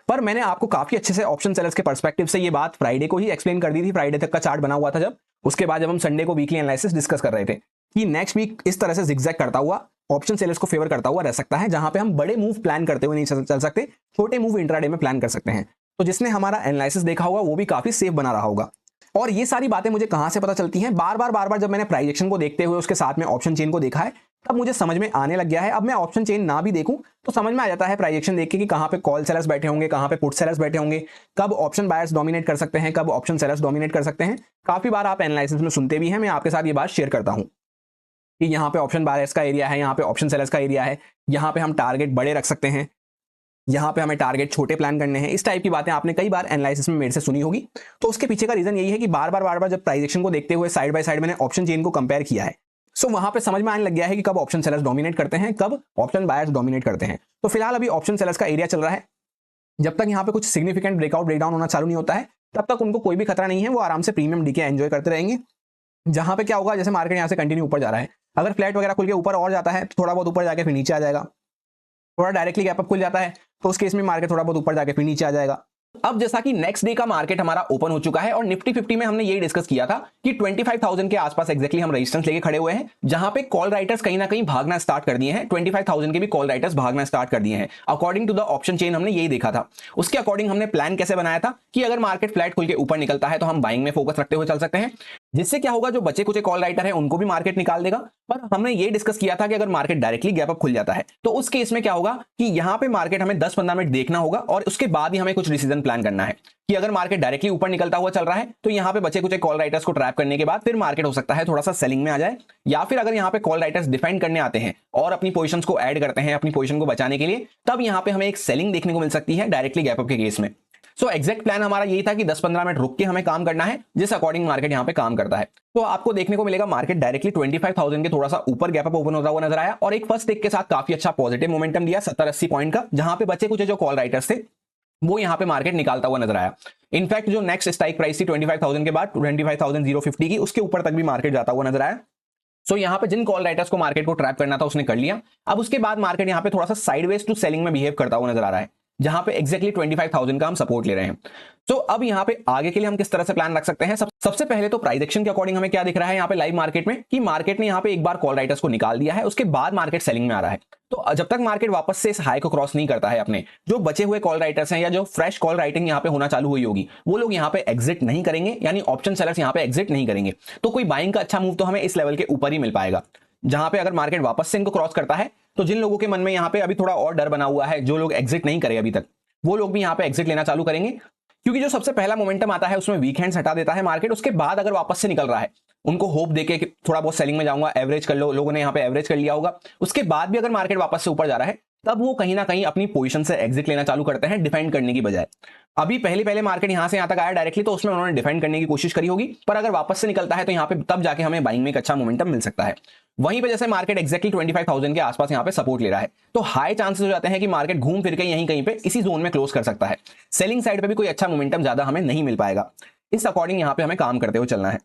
पर मैंने आपको काफी अच्छे से ऑप्शन सेलर्स के पर्सपेक्टिव से ये बात फ्राइडे को ही एक्सप्लेन कर दी थी। फ्राइडे तक का चार्ट बना हुआ था जब, उसके बाद जब हम संडे को वीकली एनालिसिस डिस्कस कर रहे थे कि नेक्स्ट वीक इस तरह से जिगजैग करता हुआ ऑप्शन सेलर्स को फेवर करता हुआ रह सकता है, जहां पे हम बड़े मूव प्लान करते हुए नहीं चल सकते, छोटे मूव इंट्राडे में प्लान कर सकते हैं। तो जिसने हमारा एनालिसिस देखा होगा वो भी काफी सेफ बना रहा होगा। और ये सारी बातें मुझे कहां से पता चलती हैं, बार बार जब मैंने प्राइस एक्शन को देखते हुए उसके साथ में ऑप्शन चेन को देखा है तब मुझे समझ में आने लग गया है। अब मैं ऑप्शन चेन ना भी देखूं तो समझ में आ जाता है प्राइस एक्शन देख के कि कहां पे कॉल सेलर्स बैठे होंगे, कहां पे पुट सेलर्स बैठे होंगे, कब ऑप्शन बायर्स डोमिनेट कर सकते हैं, कब ऑप्शन सेलर्स डोमिनेट कर सकते हैं। काफी बार आप एनालिसिस में सुनते भी हैं, मैं आपके साथ ये बात शेयर करता हूं कि यहाँ पे ऑप्शन बायर्स का एरिया है, यहाँ पे ऑप्शन सेलर्स का एरिया है, यहाँ पे हम टारगेट बड़े रख सकते हैं, यहाँ पे हमें टारगेट छोटे प्लान करने हैं। इस टाइप की बातें आपने कई बार एनालिसिस में मेरे से सुनी होगी। तो उसके पीछे का रीजन यही है कि बार बार जब प्राइस एक्शन को देखते हुए साइड बाय साइड मैंने ऑप्शन चेन को कंपेयर किया है, सो वहां पे समझ में आने लग गया है कि कब ऑप्शन सेलर्स डोमिनेट करते हैं, कब ऑप्शन बायर्स डोमिनेट करते हैं। तो फिलहाल अभी ऑप्शन सेलर्स का एरिया चल रहा है। जब तक यहाँ पे कुछ सिग्निफिकेंट ब्रेकडाउन होना चालू नहीं होता है तब तक उनको कोई भी खतरा नहीं है, वो आराम से प्रीमियम डीके एंजॉय करते रहेंगे। जहां पे क्या होगा, जैसे मार्केट यहाँ से कंटिन्यू ऊपर जा रहा है, अगर फ्लैट वगैरह खुल के ऊपर और जाता है तो थोड़ा बहुत ऊपर जाके फिर नीचे आ जाएगा। थोड़ा डायरेक्टली गैप अप खुल जाता है तो उस केस में मार्केट थोड़ा बहुत ऊपर जाके फिर नीचे आ जाएगा। अब जैसा कि नेक्स्ट डे का मार्केट हमारा ओपन हो चुका है और निफ्टी 50 में हमने यही डिस्कस किया था कि 25,000 के आसपास एक्जेक्टली हम रेजिस्टेंस लेके खड़े हुए हैं, जहां पे कॉल राइटर्स कहीं ना कहीं भागना स्टार्ट कर दिए हैं। 25,000 के भी कॉल राइटर्स भागना स्टार्ट कर दिए हैं। According to the option chain हमने यही देखा था। उसके अकॉर्डिंग हमने प्लान कैसे बनाया था कि अगर मार्केट फ्लैट खुल के ऊपर निकलता है तो हम बाइंग में फोकस रखते हुए चल सकते हैं, जिससे क्या होगा, जो बचे कुछ कॉल राइटर है उनको भी मार्केट निकाल देगा। पर हमने ये डिस्कस किया था कि अगर मार्केट डायरेक्टली गैप अप खुल जाता है तो उस केस में क्या होगा कि यहां पे मार्केट हमें 10-15 मिनट देखना होगा और उसके बाद ही हमें कुछ डिसीजन प्लान करना है कि अगर मार्केट डायरेक्टली ऊपर निकलता हुआ चल रहा है तो यहां पे बचे कुछ कॉल राइटर्स को ट्रैप करने के बाद फिर मार्केट हो सकता है थोड़ा सा सेलिंग में आ जाए, या फिर अगर यहां पे कॉल राइटर्स डिफेंड करने आते हैं और अपनी पोजीशंस को ऐड करते हैं अपनी पोजीशन को बचाने के लिए, तब यहां पे हमें एक सेलिंग देखने को मिल सकती है डायरेक्टली गैप अप के केस में। सो एग्जैक्ट प्लान हमारा यही था कि 10-15 मिनट रुक के हमें काम करना है, जिस अकॉर्डिंग मार्केट यहां पे काम करता है। तो आपको देखने को मिलेगा मार्केट डायरेक्टली 25,000 के थोड़ा सा ऊपर गैप अप ओपन होता हुआ नजर आया और एक फर्स्ट टेक के साथ काफी अच्छा पॉजिटिव मोमेंटम दिया 70-80 पॉइंट का, जहां पे बचे कुछ जो कॉल राइटर्स थे वो यहां पे मार्केट निकालता हुआ नजर आया। इनफैक्ट जो नेक्स्ट स्ट्राइक प्राइस थी 25,000 के बाद 25,050 की, उसके ऊपर तक भी मार्केट जाता हुआ नजर आया। सो यहां पे जिन कॉल राइटर्स को मार्केट को ट्रैप करना था उसने कर लिया। अब उसके बाद मार्केट यहां पे थोड़ा सा साइडवेज टू सेलिंग में बिहेव करता हुआ नजर आ रहा है, जहां पे एक्जैक्टली 25,000 का हम सपोर्ट ले रहे हैं। तो अब यहां पे आगे के लिए हम किस तरह से प्लान रख सकते हैं। सबसे पहले तो प्राइस एक्शन के अकॉर्डिंग हमें क्या दिख रहा है यहां पे लाइव मार्केट में कि मार्केट ने यहां पे एक बार कॉल राइटर्स को निकाल दिया है, उसके बाद मार्केट सेलिंग में आ रहा है। तो जब तक मार्केट वापस से इस हाई को क्रॉस नहीं करता है, अपने जो बचे हुए कॉल राइटर्स हैं या जो फ्रेश कॉल राइटिंग यहां पे होना चालू हुई होगी वो लोग यहां पे एग्जिट नहीं करेंगे, यानी ऑप्शन सेलर्स यहां पे एग्जिट नहीं करेंगे। तो कोई बाइंग का अच्छा मूव तो हमें इस लेवल के ऊपर ही मिल पाएगा, जहां पे अगर मार्केट वापस से इनको क्रॉस करता है तो जिन लोगों के मन में यहां पे अभी थोड़ा और डर बना हुआ है, जो लोग एग्जिट नहीं करे अभी तक, वो लोग भी यहां पे एग्जिट लेना चालू करेंगे। क्योंकि जो सबसे पहला मोमेंटम आता है उसमें वीक हैंड्स हटा देता है मार्केट, उसके बाद अगर वापस से निकल रहा है उनको होप देके कि थोड़ा बहुत सेलिंग में जाऊंगा, एवरेज कर लो, लोगों ने यहां पे एवरेज कर लिया होगा, उसके बाद भी अगर मार्केट वापस से ऊपर जा रहा है तब वो कहीं ना कहीं अपनी पोजीशन से एग्जिट लेना चालू करते हैं डिफेंड करने की बजाय। अभी पहले मार्केट यहां से यहां तक आया डायरेक्टली तो उसमें उन्होंने डिफेंड करने की कोशिश करी होगी, पर अगर वापस से निकलता है तो यहां पे तब जाके हमें बाइंग में एक अच्छा मोमेंटम मिल सकता है। वहीं पे जैसे मार्केट एक्जैक्टली 25,000 के आसपास यहां पे सपोर्ट ले रहा है तो हाई चांसेस हो जाते हैं कि मार्केट घूम फिर के यहीं कहीं पे इसी जोन में क्लोज कर सकता है। सेलिंग साइड पे भी कोई अच्छा मोमेंटम ज्यादा हमें नहीं मिल पाएगा। इस अकॉर्डिंग यहां पे हमें काम करते हुए चलना है।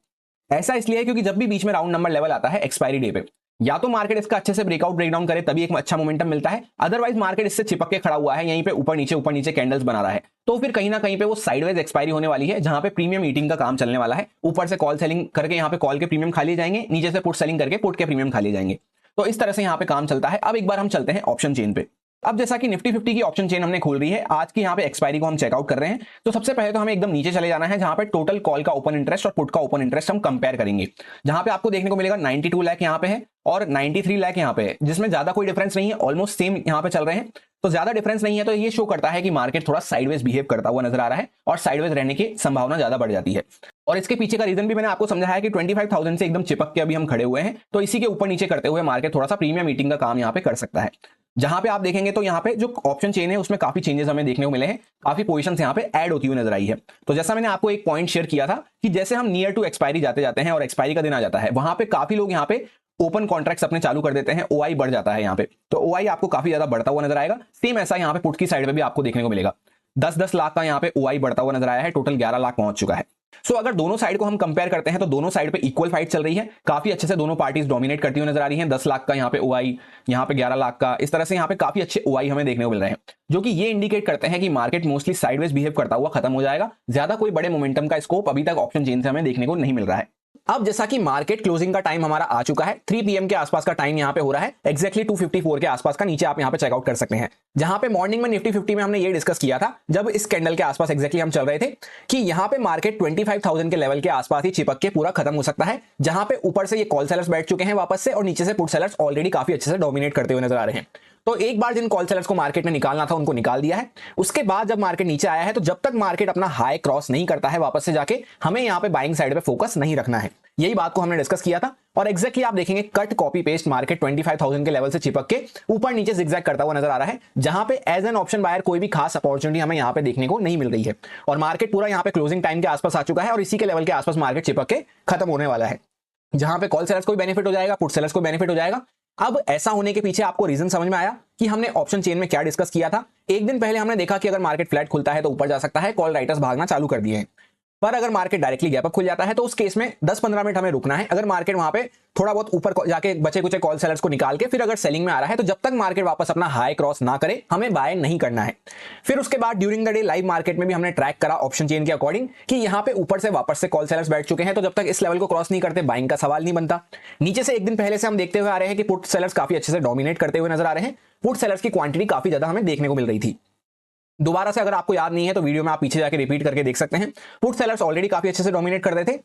ऐसा इसलिए है क्योंकि जब भी बीच में राउंड नंबर लेवल आता है एक्सपायरी डे पे या तो मार्केट इसका अच्छे से ब्रेकआउट ब्रेकडाउन करे तभी एक अच्छा मोमेंटम मिलता है, अदरवाइज मार्केट इससे चिपक के खड़ा हुआ है, यहीं पे ऊपर नीचे कैंडल्स बना रहा है, तो फिर कहीं ना कहीं पे वो साइडवेज एक्सपायरी होने वाली है, जहां पे प्रीमियम ईटिंग का काम चलने वाला है। ऊपर से कॉल सेलिंग करके यहाँ पे कॉल के प्रीमियम खा लिए जाएंगे, नीचे से पुट सेलिंग करके पुट के प्रीमियम खा लिए जाएंगे। तो इस तरह से यहाँ पे काम चलता है। अब एक बार हम चलते हैं ऑप्शन चेन पे। अब जैसा कि निफ्टी 50 की ऑप्शन चेन हमने खोल रही है, आज की यहाँ पे एक्सपायरी को हम चेकआउट कर रहे हैं। तो सबसे पहले तो हमें एकदम नीचे चले जाना है, जहां पे टोटल कॉल का ओपन इंटरेस्ट और पुट का ओपन इंटरेस्ट हम कंपेयर करेंगे, जहां पे आपको देखने को मिलेगा 92 लाख यहाँ पे है और 93 लाख यहाँ पे है, जिसमें ज्यादा कोई डिफरेंस नहीं है, ऑलमोस्ट सेम यहाँ पे चल रहे हैं। तो ज्यादा डिफरेंस नहीं है, तो ये शो करता है कि मार्केट थोड़ा साइडवेज बिहेव करता हुआ नजर आ रहा है और साइडवेज रहने की संभावना ज्यादा बढ़ जाती है। और इसके पीछे का रीजन भी मैंने आपको समझाया है कि 25,000 से एकदम चिपक के अभी हम खड़े हुए हैं, तो इसी के ऊपर नीचे करते हुए मार्केट थोड़ा सा प्रीमियम मीटिंग का काम यहाँ पे कर सकता है। जहां पे आप देखेंगे तो यहाँ पे जो ऑप्शन चेन है उसमें काफी चेंजेस हमें देखने को मिले हैं, काफी पोजीशंस यहाँ पे ऐड होती हुई नजर आई है। तो जैसा मैंने आपको एक पॉइंट शेयर किया था कि जैसे हम नियर टू एक्सपायरी जाते जाते हैं और एक्सपायरी का दिन आ जाता है, वहां पे काफी लोग यहाँ पे ओपन कॉन्ट्रैक्ट्स अपने चालू कर देते हैं, ओआई बढ़ जाता है यहाँ पे, तो ओआई आपको काफी ज्यादा बढ़ता हुआ नजर आएगा। सेम ऐसा यहाँ पे पुट की साइड में भी आपको देखने को मिलेगा, 10-10 लाख का यहाँ पे ओआई बढ़ता हुआ नजर आया है, टोटल 11 लाख पहुंच चुका है। सो अगर दोनों साइड को हम कंपेयर करते हैं तो दोनों साइड पे इक्वल फाइट चल रही है, काफी अच्छे से दोनों पार्टीज डोमिनेट करती हुई नजर आ रही हैं। 10 लाख का यहाँ पे ओआई, यहाँ पे 11 लाख का, इस तरह से यहाँ पे काफी अच्छे ओआई हमें देखने को मिल रहे हैं, जो कि ये इंडिकेट करते हैं कि मार्केट मोस्टली साइडवेज बिहेव करता हुआ खत्म हो जाएगा। ज्यादा कोई बड़े मोमेंटम का स्कोप अभी तक ऑप्शन चेन से हमें देखने को नहीं मिल रहा है। अब जैसा कि मार्केट क्लोजिंग का टाइम हमारा आ चुका है, 3 PM के आसपास का टाइम यहाँ पे हो रहा है, एक्जैक्टली 254 के आसपास का, नीचे आप यहाँ पे चेकआउट कर सकते हैं। जहां पे मॉर्निंग में निफ्टी 50 में हमने ये डिस्कस किया था, जब इस कैंडल के आसपास एक्जैक्टली हम चल रहे थे, कि यहाँ पे मार्केट 25,000 के लेवल के आसपास ही चिपक के पूरा खत्म हो सकता है, जहां पे ऊपर से ये कॉल सेलर्स बैठ चुके हैं वापस से और नीचे से पुट सेलर्स ऑलरेडी काफी अच्छे से डोमिनेट करते हुए नजर आ रहे हैं। तो एक बार जिन कॉल सेलर्स को मार्केट में निकालना था उनको निकाल दिया है। उसके बाद जब मार्केट नीचे आया है, तो जब तक मार्केट अपना हाई क्रॉस नहीं करता है वापस से जाके, हमें यहाँ पे बाइंग साइड पे फोकस नहीं रखना है। यही बात को हमने डिस्कस किया था और एक्जैक्टली आप देखेंगे कट कॉपी पेस्ट मार्केट 25,000 के लेवल से चिपक के ऊपर नीचे जिगजैग करता हुआ नजर आ रहा है, जहां पे एज एन ऑप्शन बायर कोई भी खास अपॉर्चुनिटी हमें यहाँ पे देखने को नहीं मिल रही है और मार्केट पूरा यहाँ पे क्लोजिंग टाइम के आसपास आ चुका है और इसी के लेवल के आसपास मार्केट चिपक के खत्म होने वाला है, जहां पे कॉल सेलर्स को बेनिफिट हो जाएगा, पुट सेलर्स को बेनिफिट हो जाएगा। अब ऐसा होने के पीछे आपको रीजन समझ में आया कि हमने ऑप्शन चेन में क्या डिस्कस किया था। एक दिन पहले हमने देखा कि अगर मार्केट फ्लैट खुलता है तो ऊपर जा सकता है, कॉल राइटर्स भागना चालू कर दिए हैं, पर अगर मार्केट डायरेक्टली गैप अप खुल जाता है तो उस केस में 10-15 मिनट हमें रुकना है। अगर मार्केट वहां पे थोड़ा बहुत ऊपर जाके बचे कुछ कॉल सेलर्स को निकाल के फिर अगर सेलिंग में आ रहा है, तो जब तक मार्केट वापस अपना हाई क्रॉस ना करे हमें बाय नहीं करना है। फिर उसके बाद during the day live market में भी हमने ट्रैक करा ऑप्शन चेन के अकॉर्डिंग कि यहाँ पे ऊपर से वापस से कॉल सेलर्स बैठ चुके हैं, तो जब तक इस लेवल को क्रॉस नहीं करते बाइंग का सवाल नहीं बनता। नीचे से एक दिन पहले से हम देखते हुए आ रहे हैं कि पुट सेलर्स काफी अच्छे से डोमिनेट करते हुए नजर आ रहे हैं, पुट सेलर्स की क्वांटिटी काफी ज्यादा हमें देखने को मिल रही थी। दोबारा से अगर आपको याद नहीं है तो वीडियो में आप पीछे जाके रिपीट करके देख सकते हैं, पुट सेलर्स ऑलरेडी काफी अच्छे से डोमिनेट कर रहे थे।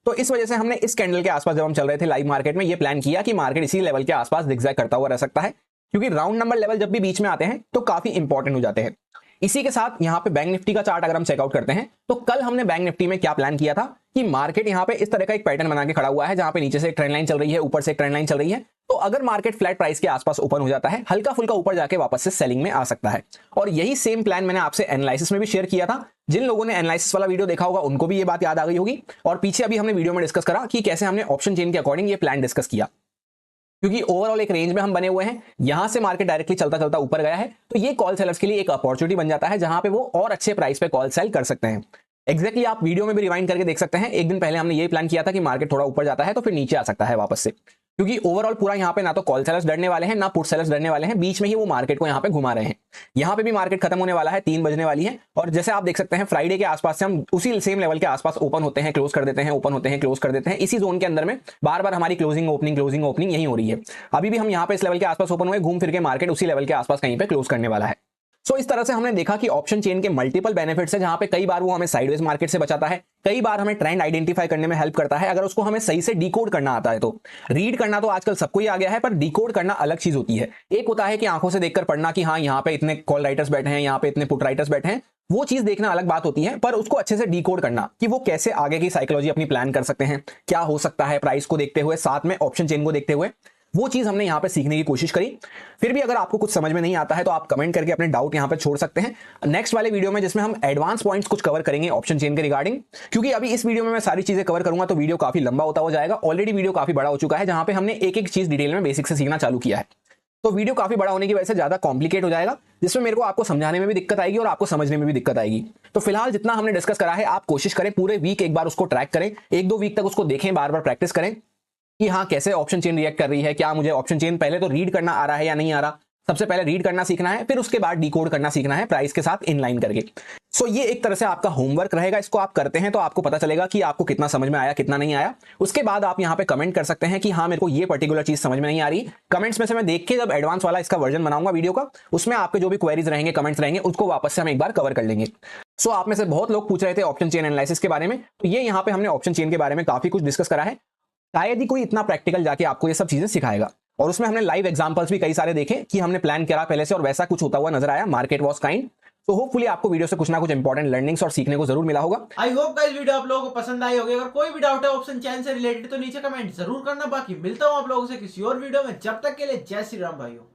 तो इस वजह से हमने इस कैंडल के आसपास जब हम चल रहे थे लाइव मार्केट में ये प्लान किया कि मार्केट इसी लेवल के आसपास जिगजैग करता हुआ रह सकता है, क्योंकि राउंड नंबर लेवल जब भी बीच में आते हैं तो काफी इंपॉर्टेंट हो जाते हैं। इसी के साथ यहाँ पे बैंक निफ्टी का चार्ट अगर हम चेकआउट करते हैं तो कल हमने बैंक निफ्टी में क्या प्लान किया था कि मार्केट यहाँ पे इस तरह का एक पैटर्न बना के खड़ा हुआ है, जहां पे नीचे से एक ट्रेंड लाइन चल रही है, ऊपर से एक ट्रेंड लाइन चल रही है। तो अगर मार्केट फ्लैट प्राइस के आसपास ओपन हो जाता है, हल्का फुल्का ऊपर जाके वापस से सेलिंग में आ सकता है। और यही सेम प्लान मैंने आपसे एनालिसिस में भी शेयर किया था। जिन लोगों ने एनालिसिस वाला वीडियो देखा होगा उनको भी ये बात याद आ गई होगी। और पीछे अभी हमने वीडियो में डिस्कस करा कि कैसे हमने ऑप्शन चेन के अकॉर्डिंग ये प्लान डिस्कस किया, क्योंकि ओवरऑल एक रेंज में हम बने हुए हैं, यहां से मार्केट डायरेक्टली चलता चलता ऊपर गया है, तो ये कॉल सेलर्स के लिए एक अपॉर्चुनिटी बन जाता है, जहां पे वो और अच्छे प्राइस पे कॉल सेल कर सकते हैं। एक्जैक्टली आप वीडियो में भी रिवाइंड करके देख सकते हैं। एक दिन पहले हमने ये प्लान किया था कि मार्केट थोड़ा ऊपर जाता है तो फिर नीचे आ सकता है वापस से, क्योंकि ओवरऑल पूरा यहाँ पे ना तो कॉल सेलर्स डरने वाले हैं ना पुट सेलर्स डरने वाले हैं, बीच में ही वो मार्केट को यहाँ पे घुमा रहे हैं। यहाँ पे भी मार्केट खत्म होने वाला है, 3 बजने वाली है, और जैसे आप देख सकते हैं फ्राइडे के आसपास से हम उसी सेम लेवल के आसपास ओपन होते हैं, क्लोज कर देते हैं, ओपन होते हैं, क्लोज कर देते हैं। इसी जोन के अंदर में बार बार हमारी क्लोजिंग ओपनिंग यही हो रही है। अभी भी हम यहाँ पे इस लेवल के आसपास ओपन हुए, घूम फिर के मार्केट उसी लेवल के आसपास कहीं पे क्लोज करने वाला है। सो इस तरह से हमने देखा कि ऑप्शन चेन के मल्टीपल बेनिफिट्स है, जहां पे कई बार वो हमें साइडवेज मार्केट से बचाता है, कई बार हमें ट्रेंड आइडेंटिफाई करने में हेल्प करता है, अगर उसको हमें सही से डिकोड करना आता है तो। रीड करना तो आजकल सबको ही आ गया है, पर डिकोड करना अलग चीज होती है। एक होता है कि आंखों से देखकर पढ़ना कि हाँ यहाँ पे इतने कॉल राइटर्स बैठे हैं, यहाँ पे इतने पुट राइटर्स बैठे हैं, वो चीज देखना अलग बात होती है, पर उसको अच्छे से डिकोड करना कि वो कैसे आगे की साइकोलॉजी अपनी प्लान कर सकते हैं, क्या हो सकता है प्राइस को देखते हुए, साथ में ऑप्शन चेन को देखते हुए, वो चीज हमने यहां पे सीखने की कोशिश करी। फिर भी अगर आपको कुछ समझ में नहीं आता है तो आप कमेंट करके अपने डाउट यहां पे छोड़ सकते हैं नेक्स्ट वाले वीडियो में, जिसमें हम एडवांस पॉइंट्स कुछ कवर करेंगे ऑप्शन चेन के रिगार्डिंग। क्योंकि अभी इस वीडियो में मैं सारी चीजें कवर करूंगा तो वीडियो काफी लंबा होता हो जाएगा। ऑलरेडी वीडियो काफी बड़ा हो चुका है, जहां पे हमने एक एक चीज डिटेल में बेसिक से सीखना चालू किया है, तो वीडियो काफी बड़ा होने की वजह से ज्यादा कॉम्प्लिकेट हो जाएगा, जिसमें मेरे को आपको समझाने में भी दिक्कत आएगी और आपको समझने में भी दिक्कत आएगी। तो फिलहाल जितना हमने डिस्कस करा है, आप कोशिश करें पूरे वीक एक बार उसको ट्रैक करें, 1-2 वीक तक उसको देखें, बार बार प्रैक्टिस करें, कि हाँ कैसे ऑप्शन चेन रिएक्ट कर रही है, क्या मुझे ऑप्शन चेन पहले तो रीड करना आ रहा है या नहीं आ रहा। सबसे पहले रीड करना सीखना है, फिर उसके बाद डिकोड करना सीखना है प्राइस के साथ इनलाइन करके। सो ये एक तरह से आपका होमवर्क रहेगा, इसको आप करते हैं तो आपको पता चलेगा कि आपको कितना समझ में आया कितना नहीं आया। उसके बाद आप यहाँ पे कमेंट कर सकते हैं कि हाँ मेरे को ये पर्टिकुलर चीज समझ में नहीं आ रही। कमेंट्स में से मैं देख के जब एडवांस वाला इसका वर्जन बनाऊंगा वीडियो का, उसमें आपके जो भी क्वेरीज रहेंगे, कमेंट्स रहेंगे, उसको वापस से हम एक बार कवर कर लेंगे। सो आप में से बहुत लोग पूछ रहे थे ऑप्शन चेन एनालिसिस के बारे में, तो ये यहाँ पे हमने ऑप्शन चेन के बारे में काफी कुछ डिस्कस करा है। शायद ही कोई इतना प्रैक्टिकल जाके आपको ये सब चीजें सिखाएगा। और उसमें हमने लाइव एग्जांपल्स भी कई सारे देखे कि हमने प्लान करा पहले से और वैसा कुछ होता हुआ नजर आया, मार्केट वाज काइंड। तो होपफुली आपको वीडियो से कुछ ना कुछ इंपॉर्टेंट लर्निंग्स और सीखने को जरूर मिला होगा। आई होप गाइस वीडियो आप लोगों को पसंद आई होगी। अगर कोई भी डाउट है ऑप्शन चेन से रिलेटेड तो नीचे कमेंट जरूर करना। बाकी मिलता हूं आप लोगों से किसी और वीडियो में, जब तक के लिए जय श्री राम भाइयों।